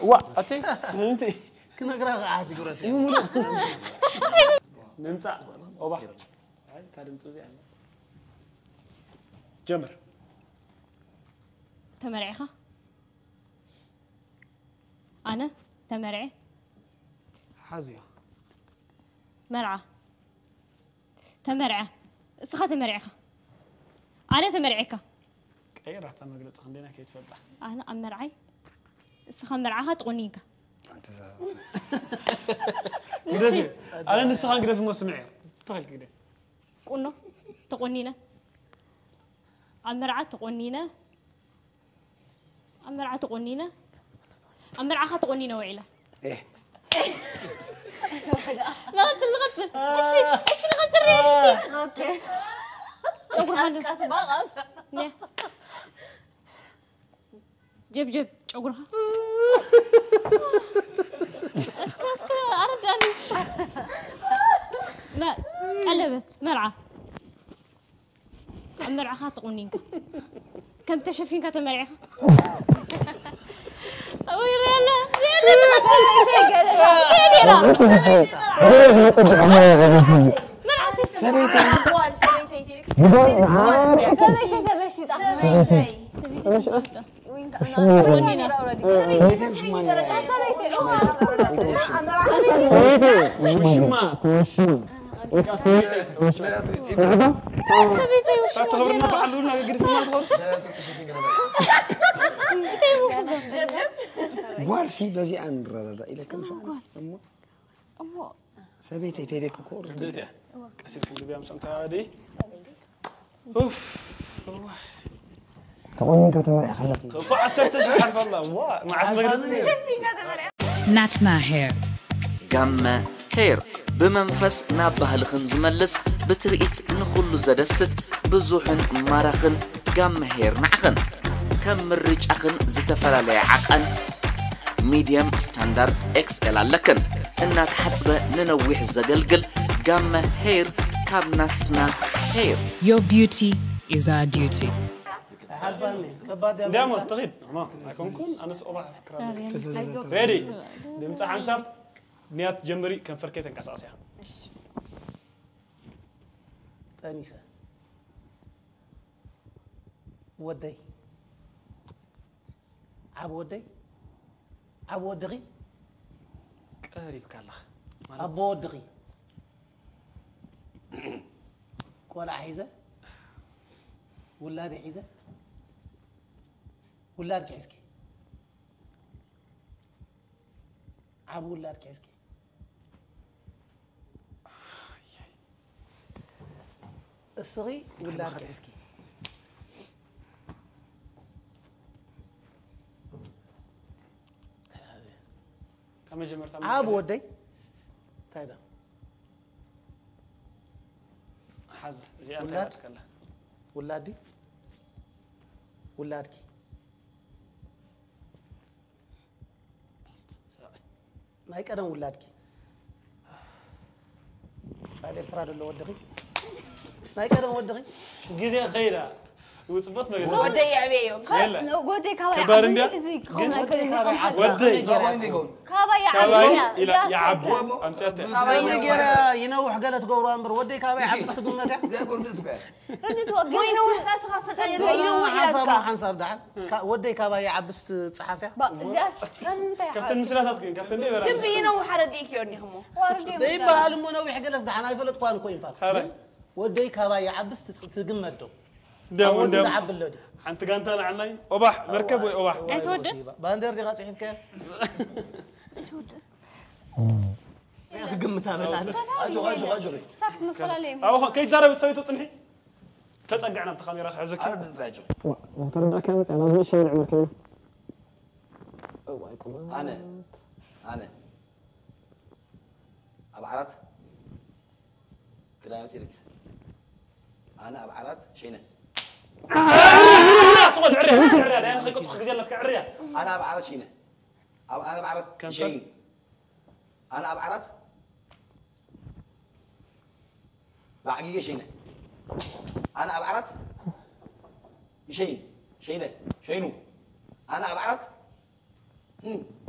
وا اتي انت كنا قرا عاسي قراسي ننصع اوبا هاي تادنت زي جمر تمرعيخة أنا تمرعي حازية مرعى تمرعى اسخا تمرعيخة أنا تمرعيكة اي راح تمغلص خلينا كي تفضح أنا أم مرعي اسخا مرعاها تغنيكا أنت قدفي انا نسخان قدفي مو سمعي تخيل كده قلنا تغنينا أم مرعى تغنينا أم مرعى تغنينا أم مرعاها تغنينا وعيلة إيه لغت ايش لغت الرياليتي اوكي ጨጉርሃ كاس باغاس جب ጨጉርሃ اسكا أرداني ما قلبت مرعى المرعى خاطقونينك كم تشوفين كات المرعى اوي ريلا سبيتي وش تخبرنا بعلونا قريت ما تخبر قوارسي بزي أن رضا إلى كم شهر أمو سبيتي تيدك كور بديت كسر في البيام سمتها هذه اوف تقولين كتبر خلصنا فوق 10 شهر والله وا ما عاد مقدر ناتنا هير جاما هير بمنفس نابه لخنزملس بترئيت نخلو زدست بزوحن مارخن جاما هير نعخن كم الرج أخن زتفلالي عقن ميديوم ستاندرد اكس ال لكن انات حسبة ننويح الزقلقل جاما هير كابناتنا هير Your beauty is our duty. دائما تغيد ما كون انا صوبة فكرة ريدي دمت حنسب نيات جمري كان فركيت انقصاصيا تانيسة ودي عبو ودغي قريب كالله أبو ودغي ولا حيزة ولاد حيزة ولاد كعسكي عبو ولاد كعسكي الصغي ولاد كعسكي كم جمرت عبو ودي تايدا حزة زي أنت كله ولادي ولادكي ما هيك أنا ولادكي هذا إرتراد اللي ودغي ما هيك أنا ودغي جزء خيرة وتصبت ما قدرت ودي يا بيو ودي كابا كبار إنديا ودي كابا يا عبد أمسات كابا يجرا ينوح قالت قورا أمبر ودي كابا يعبس تقولنا ده ردت وقت ناس خاص فتاني حنصاب دعم ودي كابا يعبس صحافة زاس كم كابتن مسلاتك كابتن ليه برا تبي ينوح رديك يوني همو وردي دايما المنوح قالت دعنا يفلت قوان كوين فات ودي كابا يعبس تقمدو دم عب اللودي أنت قانت أنا عني أباح مركب وأباح باندر دي غاتي حبك ايش وده يا اخي قمتها بتاعنا أجري صارت مفرالين أو كي زارة بتسوي تطنحي تسقعنا بتخاميرا حزك أنا بنتراجع وترى ده كانت أنا مش شيء نعمل كده أنا أبعرت كده يا مسيرك أنا أبعرت شينا صوت عريا أنا أخي كنت خجزي لك عريا أنا أبعرت شينا أنا أبعرت شين أنا أبعرت بعقيقة شينا أنا أبعرت شينه شينو أنا أبعرت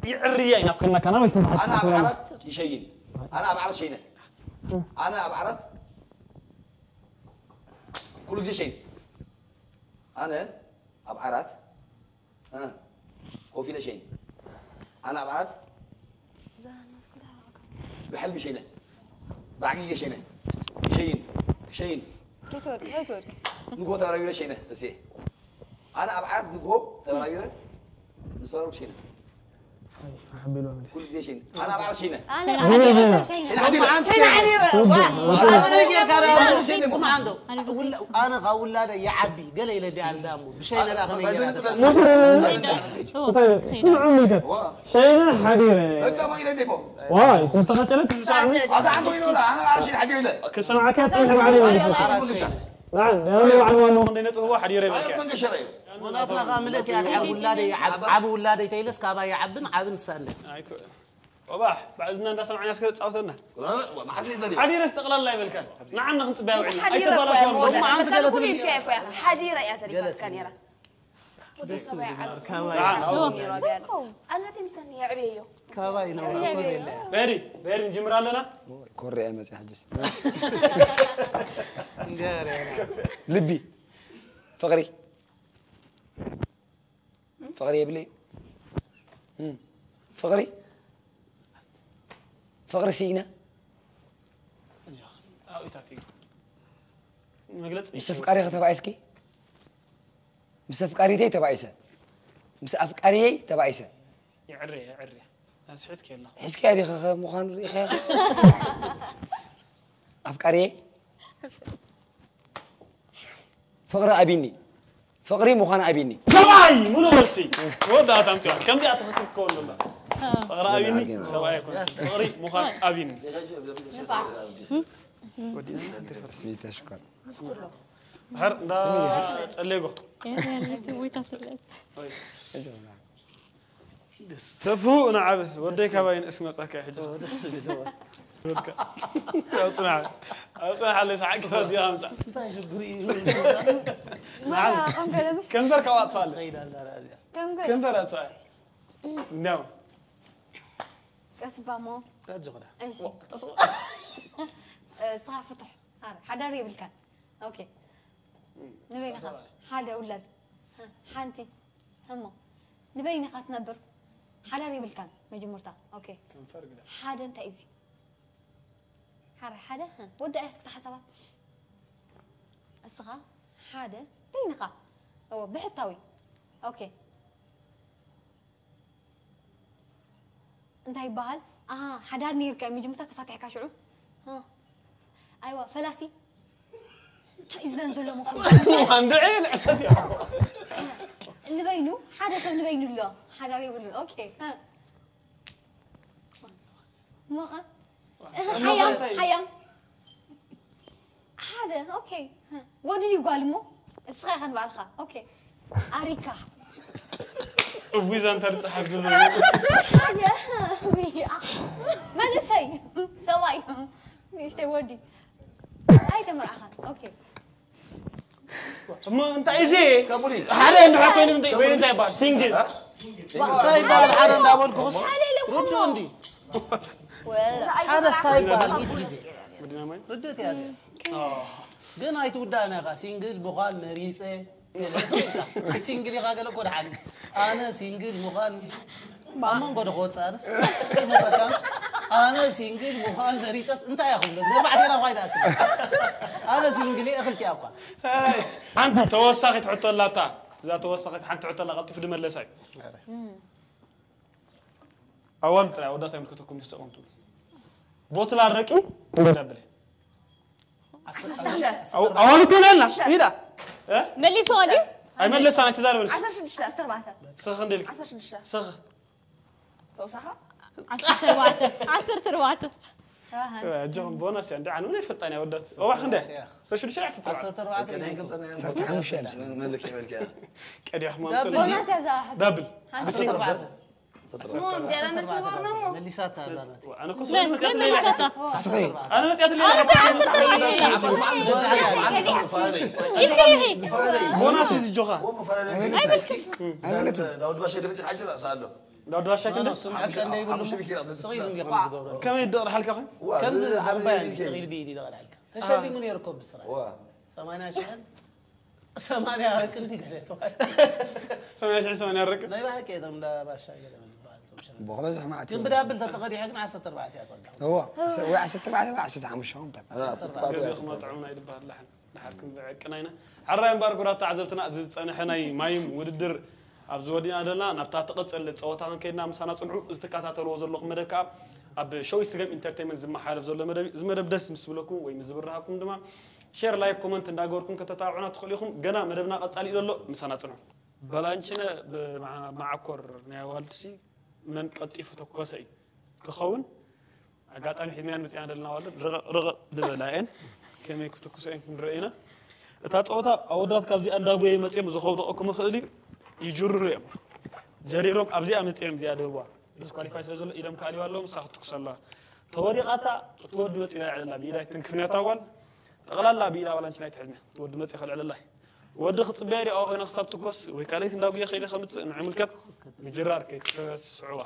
عريا كنا كنا أنا أبعرت شين أنا أبعرت شينه أنا أبعرت كل شيء أنا أبعرت كوفي شيء أنا أبعرت بحلم شينه بعقيقة شينه شين كيتورك نقول تراويره شينه تسيه أنا أبعرت نقول تراويره نصارك شينه كل شيء أنا أبعرت شينه أنا قاول لا يا عبي قال لي لدي عندامو بشينا لا غني اسمعوا لي شيء حديره أنت ما يلديكو واي كنت قتلت هذا عنده يقول أنا عايش حديره له كسمعك تروح عليه نعم انا وعنوانه خلينا هو حديره بالك من قشريه ونافع غاملك يا عب ولادي عب ولادي تيلس كابا يا عبن سنه وباح بعزنا الناس معنا سكت صوتنا ما حد يزدي حديره استقلال الله بالك نعم نخنص وعنا أي تبلاش ما عندك قالت لي كيف حديرة يا ترى كان يرى أنا تمسني يا عبيو كابا ينور بيري نجمر لنا كوري أمس يا حجز لبي فقري يا بلي فقري سينا عويتاتي مجلس مس أفكاري تبعيسكي مس أفكاري تبعيسه مس أفكاري تبعيسه يعري سحتك يلا حسكي هذه مخان ريخي أفكاري فقرة أبيني فقري مخان أبيني سواي منو ولسي ودا تمتع كم دي أتفكر كون لله فقرة أبيني سواي فقري مخان أبيني ودينا سميت شكرا هر دا تسليقو يلا سويت أسلت سفو أنا عبس وديك هباين اسمه صاحك يا حجر أصنع اللي ساعك ودي أمسح نعم كم فرق أطفال كم فرق صار نعم كسبة مو إيش صار فتح هذا حدا ريب الكان أوكي نبي نخاف حدا أولاد حانتي هم نبي نخاف نبر حدا ريب الكان مجي مرتا أوكي كم فرق ده حدا أنت إزي حدا ودا أسكت حسابات الصغار حدا بين نخاف هو بحطاوي أوكي أنت يبال حدار نير كم يجي متى تفتح كاشعو أيوة فلاسي إذا نزل مخ عند عين نبينو حدا نبينو له حدا يقول أوكي مخ حيام حدا أوكي ودي يقول مو الصغير بالخا أوكي أريكا وبيز أنت تصحب حدا ما نسي سواي ايش تودي هاي تمر اخر اوكي ما انت عايزيه حدا عنده حقين من وين زي سينجل ستايل حدا دابون كوس ردو عندي حدا ستايل بالي بدنا مين ردت يا زين ግን ኣይትውዳእና ኻ ሲንግል ምዃን መሪፀ ሲንግል ኢኻ ገለ ኮድ ሓን ኣነ ሲንግል ምዃን ማመን ጎደ ኾፃንስ መፀካም ኣነ ሲንግል ምዃን መሪፀስ እንታይ ያኹም ገርባዕቴና ኳይዳ ኣነ ሲንግል እኽልኪ ኣኳ ሓንቲ ተወሳኺ ትሕቶላታ እዛ ተወሳኺ ሓንቲ ትሕቶላ ቀልጢፍ ድመለሳይ ኣወል ጥራይ ወዳታ ይምልከተኩም ንሰቆምቱ ቦትላ ረቂ እንደብል أول كلنا هيدا ملي سؤالي أي مللس أنا تزارب 14 سخن ديلك 14 سخ توصحها 14 جون بونس عندي عنوني فتاني ودت هو خنده سشو شرع 14 ملك كدي اخ بونس يا زاحف دبل بس 14 مليسات انا كنت صغير انا متيات اللي بونس يجي جوخا انا قلت داود باشا اللي بيصير حاجه صار له داود باشا كده سمعت كان يقول صغير من قبل كم يدور حلقه اخي كم زي يعني صغير بيدي دغل حلقه تشلي من يركب بالسرعه 8 شهر 8 كنت قلت 8 ركب لا يبقى كده من باشا بغمز ما كم بدابل تتقدي حقنا 10 4 يا هو 10 4 10 عمشهم جزء ما تعونا يدبها اللحن لحالكم قناينا عراي مباركورات تعذبتنا زصنحناي مايم وددر ابز ودينا دلنا نبتا تقصل صوتان كيدنا مسانا صنعو استكاتاتلو زلخ مدكا اب شوي سجم انترتينمنت زما حالف زلو مدب زمدب دس مسبلكم ወይ مزبرهاكم دما شير لايك كومنت እንዳገርኩም ከተታውዑና ትخليكم ገና መደብና ቀጻሊ ዘሎ مسانا ጽኑ በላንችነ ማዓኮር ናይ ዋልትሲ من قطيف تكوسي كخون اغاطامي حزنيان مصيان دلنا والد رغ دبلاين كمي كتكوسين نرينا اتا صوتا اودات كابزي انداغو يمصيم زخوبدكم خدي يجرر جريروم ابزي امصيم زياده وا ديسكواليفاي سلازل ايدم كالي والله مساخ تكسلا توريقاتا تود مصينا على بيدا تنكفنيتا وال تقلالا بيدا ولا انت لا تحزن تود مصي خل على الله ود خصبيري او غير خصب تكوس وكاليت انداغو يخيل خمس نعملكت مجرار كيس صعوبه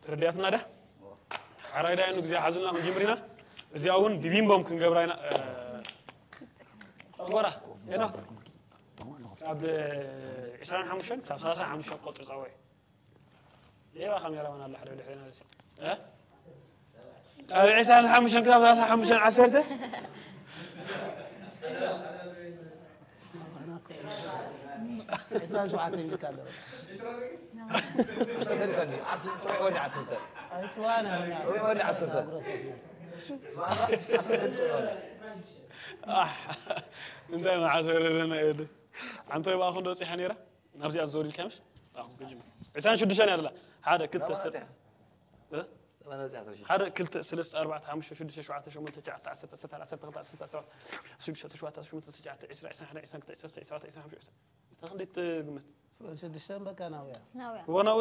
تردياتنا ده حرايدا انه زي حزنا من جمرينا زي اون بيبيمبم كنغبراينا اغورا هنا اب 20 حمشن 30 حمشن قطر صوي ليه بقى كاميرا وانا اللي حرينا لسه ها عيسان حمشان كتاب ذا حمشان عسرته عسران شو عاتين بكالو عسرته وين عسرته أيتوانا وين عسرته انت ما عسر لنا ايد انت يبقى اخو دوسي حنيره نبزي ازوري الكامش اخو كجم عسان شو دشان يلا هذا كنت هذا كلت سلست 4 5 6 7 8 9 10 11 12 13 16 17 18 19 20 21 22 23 24 تخليت قمت شدشتن بقى ناوية وانا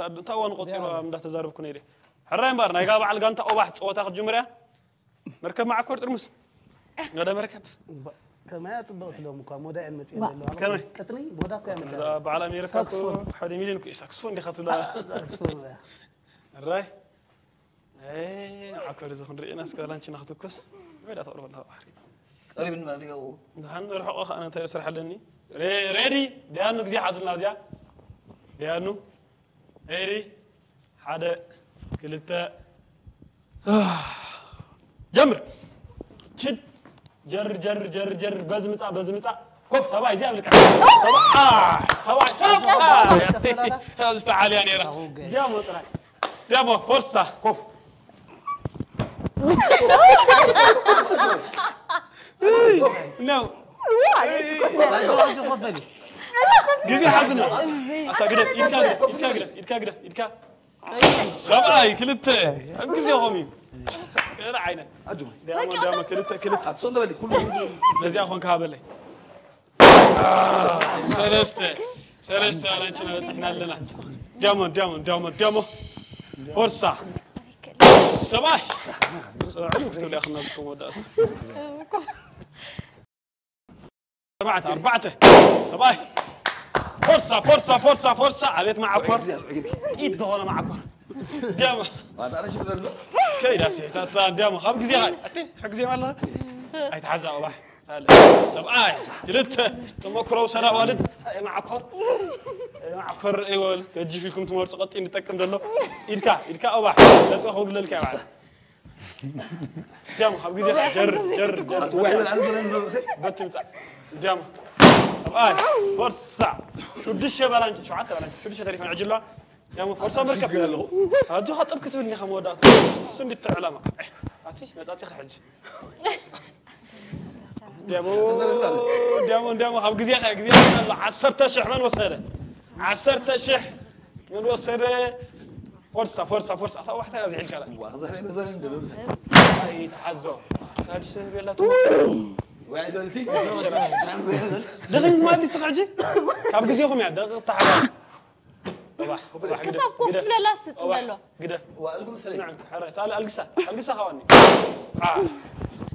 انت وانا قصير من تزارب كنيدي حراين بار نايغا بعل غانتا او واحد صوتا جمريا مركب معك كور ترمس هذا مركب كما يطبق لهم كم مودا المتين اللي كم كتني مودا كم بعلى امريكا حوالي مليون كيس اكسفون دي خاطر الراي ايه عكر اذا خندري ناس كلانش ناخذكس ويدا تقرب لها بحري قريب من مالي نحن نروح انا انت يسرح لني ريدي لانه غزي حزنا زيا لانه ريدي حدا كلتا جمر شد جر بزمصا كف سباي زي قبلك سباي يا استعال يعني راه جامو طلع جامو فرصه كف نو جزي حزنا يتكاغد سباي كلتا جزي غميم كده عينه دام كلتا اتصل بالي كله لازم اخون كابل سلسته انا كنا صحنا لنا جامو فرصه صباح علوك تقول يا اخي الناس كم ودات أربعة صباح فرصة عبيت معكور إيد هون معكور ديما هذا أنا شو له كي راسي ديما خاب جزي هاي أتي حق زي والله هاي تحزق وبح سبعة ثلاثة تمكروا سنة والد معكور أيوة تجي فيكم تمر سقط إني تكن دلو إيدك أوبح لا تأخذ لك يا بعد ديما خاب جزي هاي جر واحد من عنده بتمسح ديما سبعة فرصة شو دش بلانش شو عتى بلانش شو دش تاريخ عجلة يا فرصة مركب له هذا حط بكتبني خمودات سندي العلامة أتي مزاتي خرج ديمو خاب جزية الله 10 شح من وصله 10 شح من وصله فرصة أطلع واحدة أزعل الكلام هاي تحزو هذا الشيء بيلا وين زلتي دغين ما دي سخرجي كاب جزيكم يا دغ طحال صباح كسب كوف لا ستبلو كده واقول مسلم سمعت حركة تعال القصة خواني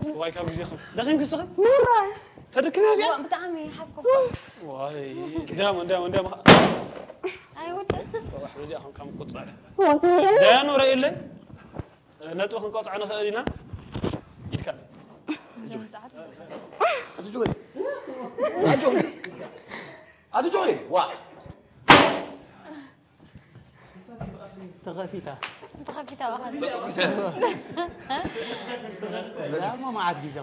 واي كاب جزيكم دغين قصة مرة تدك ناس هو بتعمي حاف كوف واي دام ايوه واحد جزيكم كم قطع دانو رأي لي نتوخن قطع أنا خلينا يتكلم أجوي واحد تغفيتها واحد لا ما عاد جيزة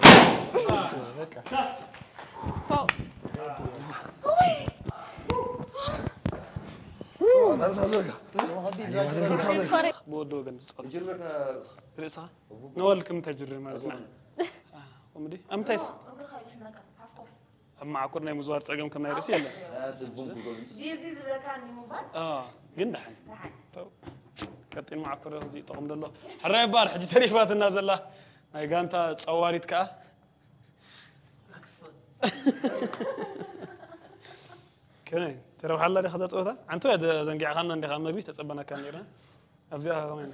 بودو جن تجربك رئيسها نوال كم تجربة ما زنا ومدي أمتيس أما عكورنا مزوار تأجم كم نيرسي ولا ديز بركاني موبايل جندحن كاتين مع عكور زي طقم دلله حرّي بار حجي تاريخات الناس الله هاي جانتا تصوريت كا كمان ترى حلا اللي خذت أوتا عنتو يا زنقع خلنا اللي خلنا بيت تصبنا كاميرا أبزاها كمان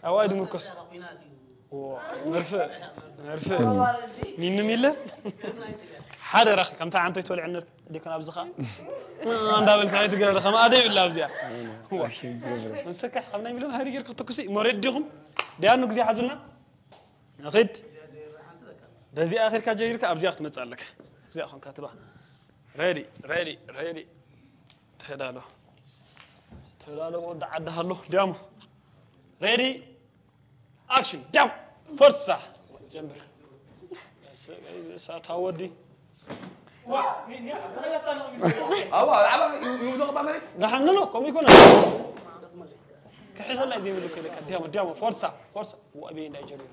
أوايد مركز نرفع مين ميلة حدا رخ كم تاع عنتو يتولي عنر اللي كان أبزخا عندها بالفعل تقول خم أدي بالله أبزيا هو مسكح خلنا يميلون هاري غير كتكسي مريدهم ديانو كزي حزنا أخذ بزي آخر كجيرك أبزيا تمتصل لك زي أخون كاتبه ready تدالو ودعدها له ديامو ready اكشن داون فرصه جنبر ساتاودي نحن لكم يكون كحيز الله يزيد كده ديام فرصة وأبي نيجيريا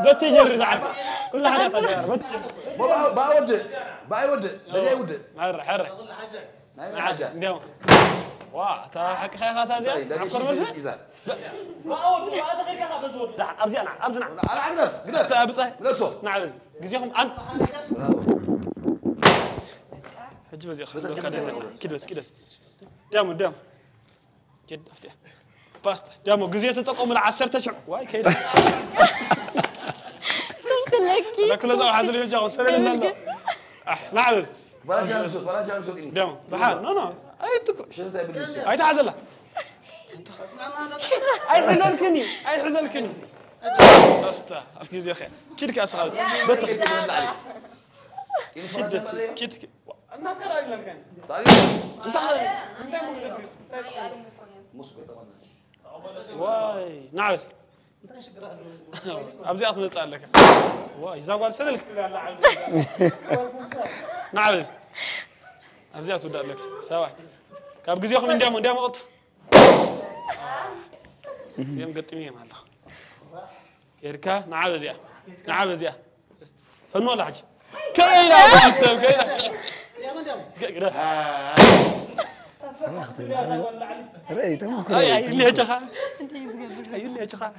بتجري زعل كل حاجة تجار باود بجاي حر حاجة ديام واه تا حق خيخات زين عمكر ملفت باود هذا غير كذا بزود أبزنا أنا قدرت أبصي نعم جزيهم أنت حجوا زي خلوا كده بس ديام كده افتح باستا جامو جزيت تقوم العصر تشع واي كده تمسلكي لا كل زاو حازل يجاو سري لا نعم فلا جالس ديام بحال نو اي تك شنو تبي تقول اي تعزله اي حزلكني باستا افكي زي خير كيدك اصحاب بطل كيدك انت قرا لك انت واي نعس أبزي أطلع لك واي زاوال سدلك نعس أبزي أطلع لك سوا كاب جزيخ من دام قط زين قطمي مالله كيركا نعبز يا فنو لا حاجة كينا سب كينا رأيت مو كل أي اللي هجخا أي اللي هجخا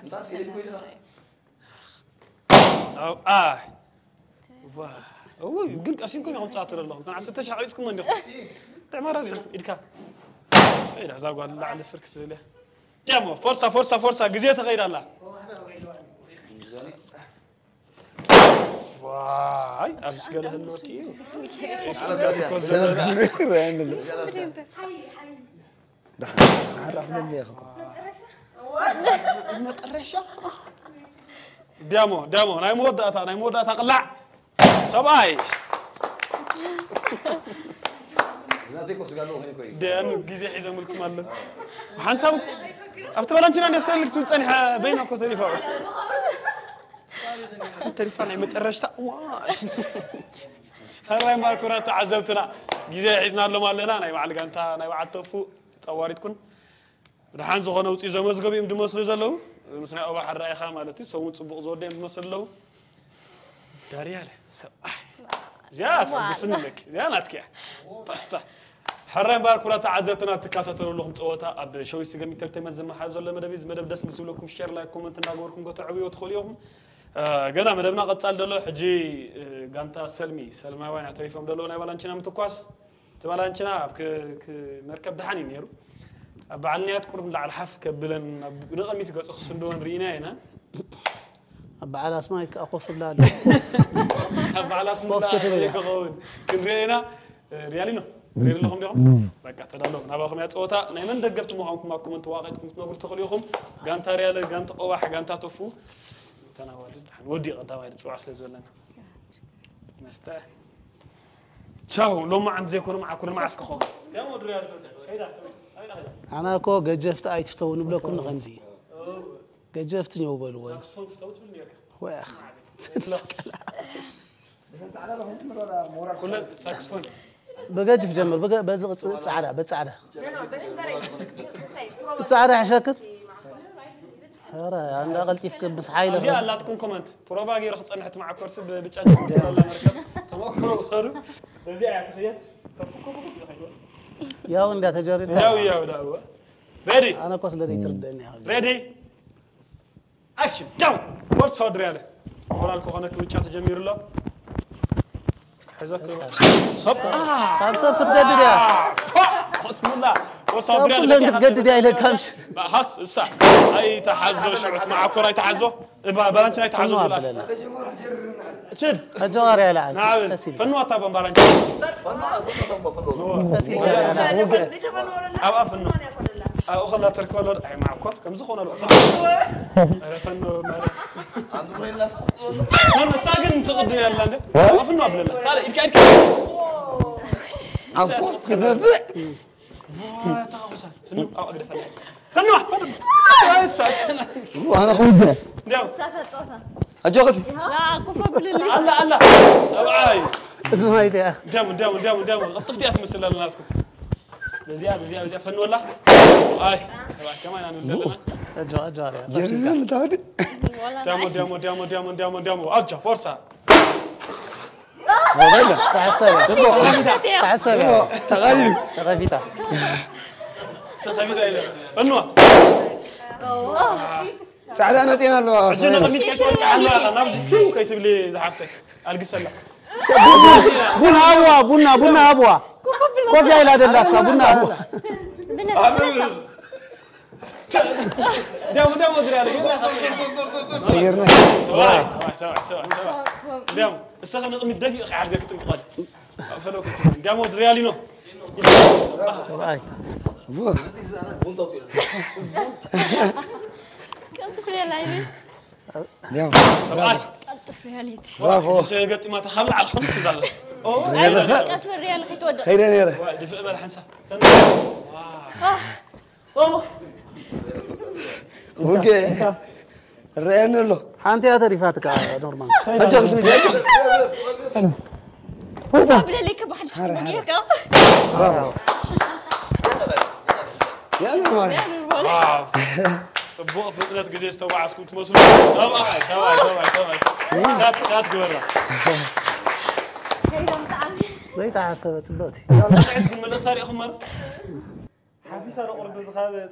واه قلت أشينكم يوم تعطر الله كان عسى تشعيسكم من يخو تعمل رازي إدكا إيه عزاق قال لا على فركت له جامو فرصة جزيت غير الله واي أمس قال هالوكي إيش عرفنا اللي ياخذ مقرشة دامو ناي مودة قلع صباي دامو جزي حزم لكم الله حنسابك أفتبرانشنا نسألك تنصنح بينك وتليفون تليفون متقرشتا واي هراي مالكورا تعذبتنا جزي حزنا له مالنا ناي بعد كانتا ناي بعد توفو تصوريتكن رحان زغنا وصي زمزغب يم دمسل زلو مسنا ابا حراي خا مالتي سو صبق زود يم دمسلو داريال زيات بسنك زياناتك باستا حراي مالكورا تعذبتنا تكاتتلو لكم صوتا اب شوي سيغم انترتينمنت زما حاجه زله مدبيز مدب دس مسلكم شير لايك كومنت ناغوركم غتعبيو تخليهم غنا مدبنا قصال دلو حجي غانتا سلماوين اعترفهم دلو ناي بالانچنا متكواس تبالانچنا مركب دحاني نيرو بعلنيات قرب على حف كبلن نقميت قصخ سندون رينا هنا بعد اسماء اقف بلاد بعد اسماء يكون كنرينا ريالينو ريال لهم ديهم بقى تدالو ناباكم يا صوتا ناي من دغفتو مخامكم ماكم تواقيتكم تنغور تخليكم غانتا ريال غانتا اوباح غانتا توفو تناواد ودي قداوي تصوا سلازلنا مستا تشاو لو ما عند زيكون معكم معسكم يا مود ريال أنا كو جفت أي تفتون بلوكم نغنزي جفت نيوبل وين واخ كل ساكسفون بجف جمل بزق صعدة بتصعدة عشاكس هرا أنا قلتي في بس حايلة زين لا تكون كومنت بروفا غير خص نحت مع كورس بتشاج قلت له مركب تمكروا صاروا زين تخيل يا وندا تجاري يا ريدي أنا كوس لدي تردني ريدي أكشن داون فورس هودري عليه ورا الكوخانة كلوتشا تجمير له حزك صب صب تجدد يا بسم الله فورس هودري عليه لا تجدد يا إلى كمش حس الساعة أي تحزو شعت مع كرة يتحزو بلانش لا يتحزو ولا شد الجوار يا لعب نعم فنوا طبعا بلانش فنوا فنوا أخذنا تركوا أي معكم كم زخونا له فنوا ما ساقن تقدر يلا ده فنوا قبل لا تعال إذا عقوق كذا فنوا أقدر فنوا وانا خوجة ديو صافة صوفة اجوختي لا كفر بالله الله سبعاي اسمها ايه ديو طفتي اتمثل لناسكم بزيادة فن ولا سبعاي كمان انا ندلنا اجار جرين تاودي ديمو ارجع فرصة والله تعسى تغالي تغفيتا تخبيتها إلى أنوا سعد أنا زين الله أجينا قميص كي تورك على نبز كيو كي تبلي زحفتك القصة بنا أبوا كوفي إلى دلاسة بنا أبوا دام دريالي غيرنا سوا دام السخن نقمي الدفي أخي عربيك تنقل فلو كتب دام دريالي نو أبوه كنت في العيد دام كنت في العيد برافو سيقطي ما تخمل على الخمس دولار كاس الريال خيط ودق خير نيره دفع بال حنسة اوكي الريال له حانتي هذا رفاتك نورمال اجا اسمي قبل لك بحد شتمك برافو يا نورمال صبوا فكرة جزء استوى عسكم تمسون سوا كات جورا زي تعسبت بلوتي عندكم من التاريخ مر حافظ أنا قرب زخابة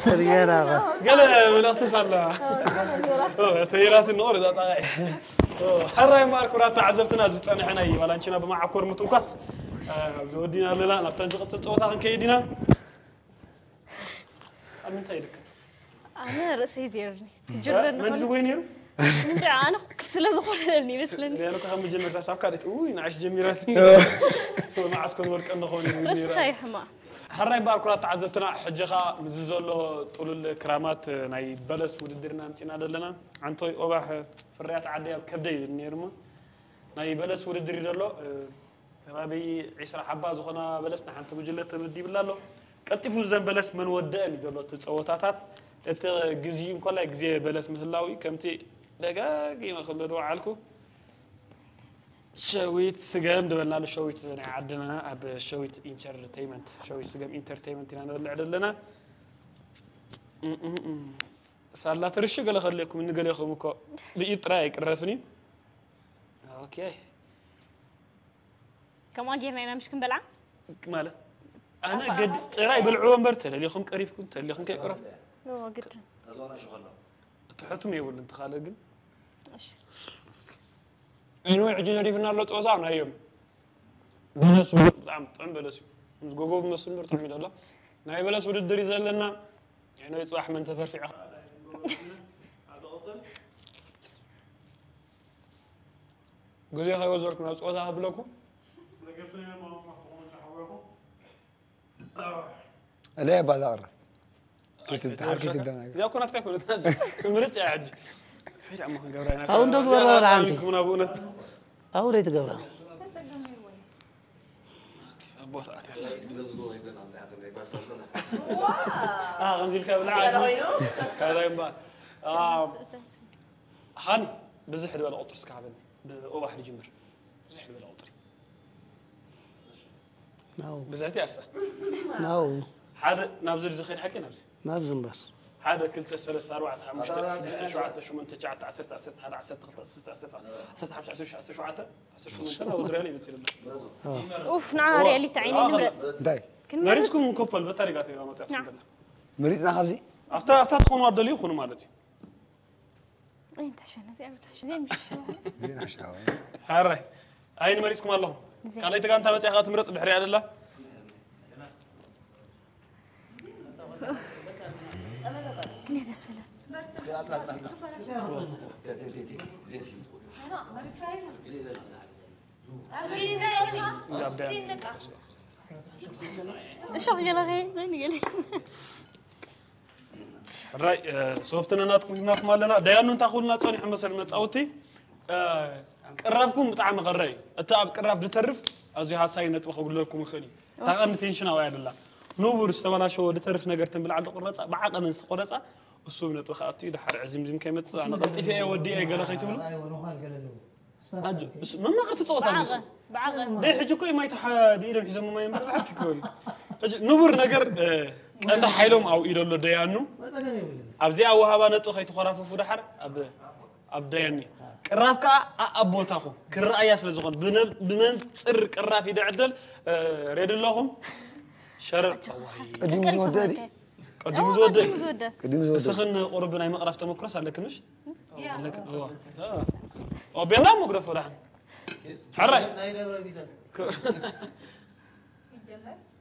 رجالا قال من اختصار لا تيرات النور إذا طاعي حرّي ماركو رات عزبتنا زتنا حناي ولا نشنا بمع كور متوكس زودينا لا نبتنزق تصوتها كيدنا أمين تايدك أنا رأسي زيرني جرّنا من وين يرو أنا سلا زخولني مثلني لأنه كهم جمير تساب كارت نعيش جميراتي مع عسكر ورك أنه خوني بس خايف ما حرّي ماركو رات عزبتنا حجخا مززولو طول الكرامات ناي بلس وددرنا نتينا دلنا عن طي أباح فريات عادية كبدي النيرما ناي بلس وددري دلو كبابي عشرة حبة زخنا بلسنا حنت مجلة تبدي بالله قلت فوزن بلس من وداني دلو تصوتاتات أنت جزيم كله جزية بلس مثل لاوي كمتي دقاقي ما خلوا عالكو شويت سجام دبلنا له شويت يعني عدنا أب شويت انترتينمنت شويت سجام انترتينمنت يعني اللي عدلنا صار لا ترشق لا خليكم من قال ياخذ مكو بقيت رايك عرفني اوكي كمان جينا أنا مش كم بلع ماله انا قد راي بالعوم برتل اللي يخم قريف كنت اللي يخم كيف لا قد أظن شغلنا تحطمي ولا انت خالق إنه يعجبني ريفنا لا توزعنا أيام بلس عم بلس مسجوجو بمسمر طعمي لا ناي بلس ورد دري زلنا يعني يصبح من تفرفع جزء هاي وزرك ناس توزع بلوكو لا بازار كنت تحكي تقدر إذا كنت تاكل مرجع عج هي عم خنقرينا أو ندق ولا عندي كنا أبونا أو ليت قبره أبو ساعات غمزي الكابل عاد هذا ينبال هاني بزحد ولا قطر سكابن بواحد جمر بزحد ولا قطر ناو بزحتي أسا ناو هذا نابزر دخيل حكي نفسي ما بزن بس هذا كلت السلس أروع مشت شوعة شو من تجعت عسرت هذا عسرت خلص عسرت حمش عسرت شوعة عسرت شو من تنا ودريالي بتصير أوف نعاري اللي تعيني نمرة داي مريضكم مكفل بطريقة إذا ما تعرفون بالله مريضنا خبزي أفتح تكونوا عدلي يخونوا مالتي أنت عشان زين زين عشان هاي أين مريضكم اللهم كان يتقان أنت مسيح خات مرض بحري على الله كنا بالسلام شوف يلا غير زين قال الرأي صوفتنا ناتكم هناك مالنا ديانو تأخذنا توني حمص المتأوتي قرافكم بتاع مغري أتعب قراف دترف أزي هاساينت وأقول لكم خلي تاقن تنشنا ويا الله نوبر استوانا شو دترف نقرتن بالعدل قرصة بعقل نس قرصة الصوب نتوخ أتي ده حر عزيم زم كيمت أنا قلت فيه ودي أي قال خيتهم ما قرت تصوت على بعقل ده حجكوا ما يتح بيرم حزم ما يمر حتى كوي نبر نجر عند حيلهم أو إيدو ديانو أبزي أو هوا نتوخ يتخرف في دحر أب دياني كرافك أبو تاخو كرأي أصل زغن بمن صر كراف يدعدل ريد اللهم شر قديم زودادي قديم زودة سخن قربنا يمقرف تمكرس على كنش لكن أو بيلا مقرف ولا حرّي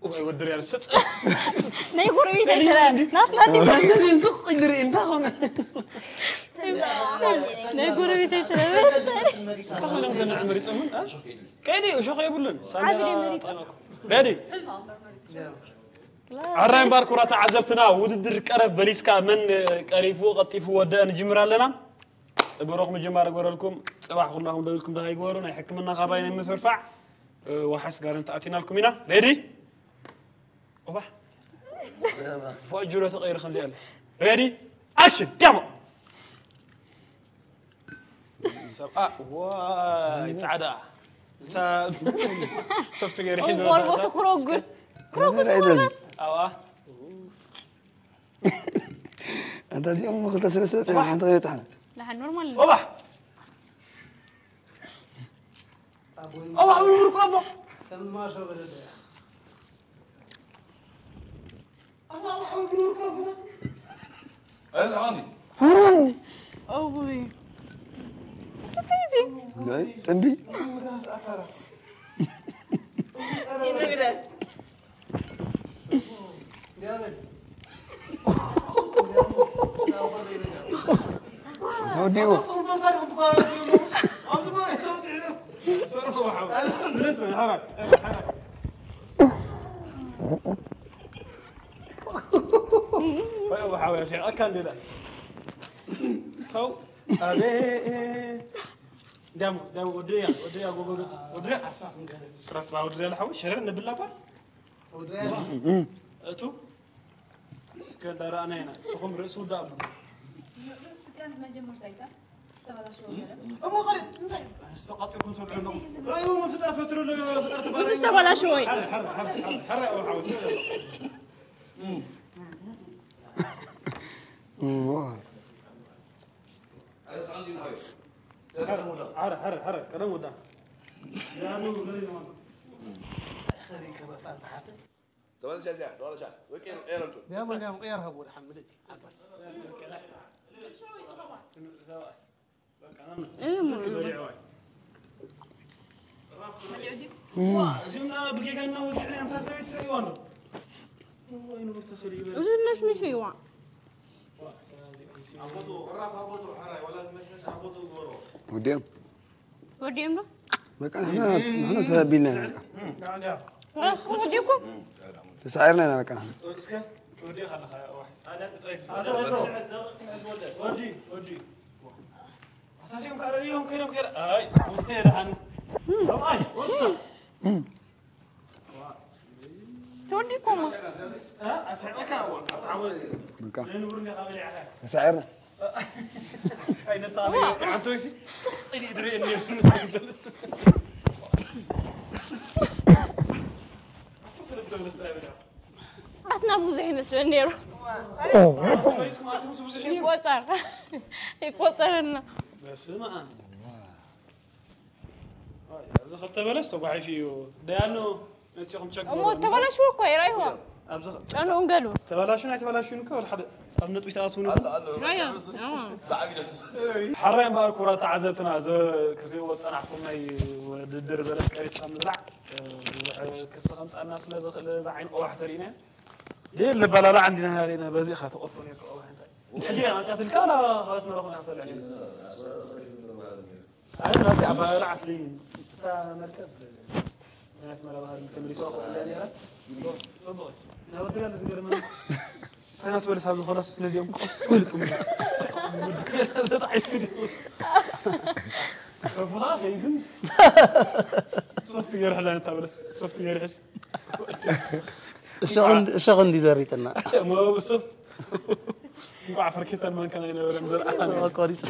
وهي ودري على ست نيقول إيه لا نزين سق يدري إنتاهم نيقول إيه تخيل أنت نعمر يسمون كيدي وشو خيبلن سامي ريدي عرّين باركورات عزبتنا وددر كرف بليسكا من كريفو قطيفو ودان جمرا لنا بروح مجمار أقول لكم صباح كلهم دولكم ده يقولون يحكمنا خباين مفرفع وحس قارن تأتينا لكم هنا ريدي أوبا فوجروا تغير 5000 ريدي أكشن ديمو سبعة واي سعادة شفت غير حزب كروغ أوه أنت زي أم خلت سلسلة أنت غيرت حنا لا نورمال أوبا أوبا أقول لكم ما شو بدك الله أقول لكم هذا عندي أوه جاي تنبي توديو لسه حرك وحاول يا شيخ أكل لنا هو أبي دم ودريا ودريا صرف مع ودريا الحوش شرنا بالله بقى ودريا أتو اسكندر أنا هنا سخم رسول داب كانت مجمع زيتا أمو غريب استقطع كنت أقول رأيهم ما فترة فترة تبارك استبلا شوي حرق وحاول هذا عندي الهاي حرق كلام ودا يا نور غريب دوال جازع وكيل ايرنتو يا من قام غيرها ابو محمد زمنا بقينا وزعنا عم تسوي سيوان وين مفتخرين مش في وعاء وديم وديم بقى احنا تهبينا وديكم تسعيرنا هنا بقى احنا اسكت ودي خلنا واحد ودي أتاسيهم كاريهم كذا أي وثير عن أي وصل توديكم أسعدك أول تعود بقى نورني قبل على تسعيرنا أي نصابي عن تويسي اللي يدري إني عطنا بوزي مثل النيرو يقوطر لنا بس ما إذا خلت بلش تبغى فيه ديانو نتيهم تشكر أمو تبلاش هو كوي رايحوا أنا أنقلوا تبلاشون كول حد أبنت بيتعاطون رايح حرين باركورة تعزبتنا زو كذي صنعكم أي وددر بلش كريت سامزع كسر 5 الناس لازم بعين واحد ترينا دي اللي بلا عندنا هذه بزي خاطر أوفر يك أو هنتاي تجي أنا تعرف الكلا خلاص نروح نحصل عليه أنا في عبارة عسلين مركب ناس ما لها التمرين سوق يعني لا تفضل أنا بدي أنا تقدر من أنا أسوي لسه خلاص لازم كلكم تطلع يصير فضاء خايفين صفت غير حزن أنت بس صفت غير حس شغل دي زريتنا ما هو بالصفت እንኳን አፍርኬታን ማን ከና ይነበረም ዘር ቆሪጽ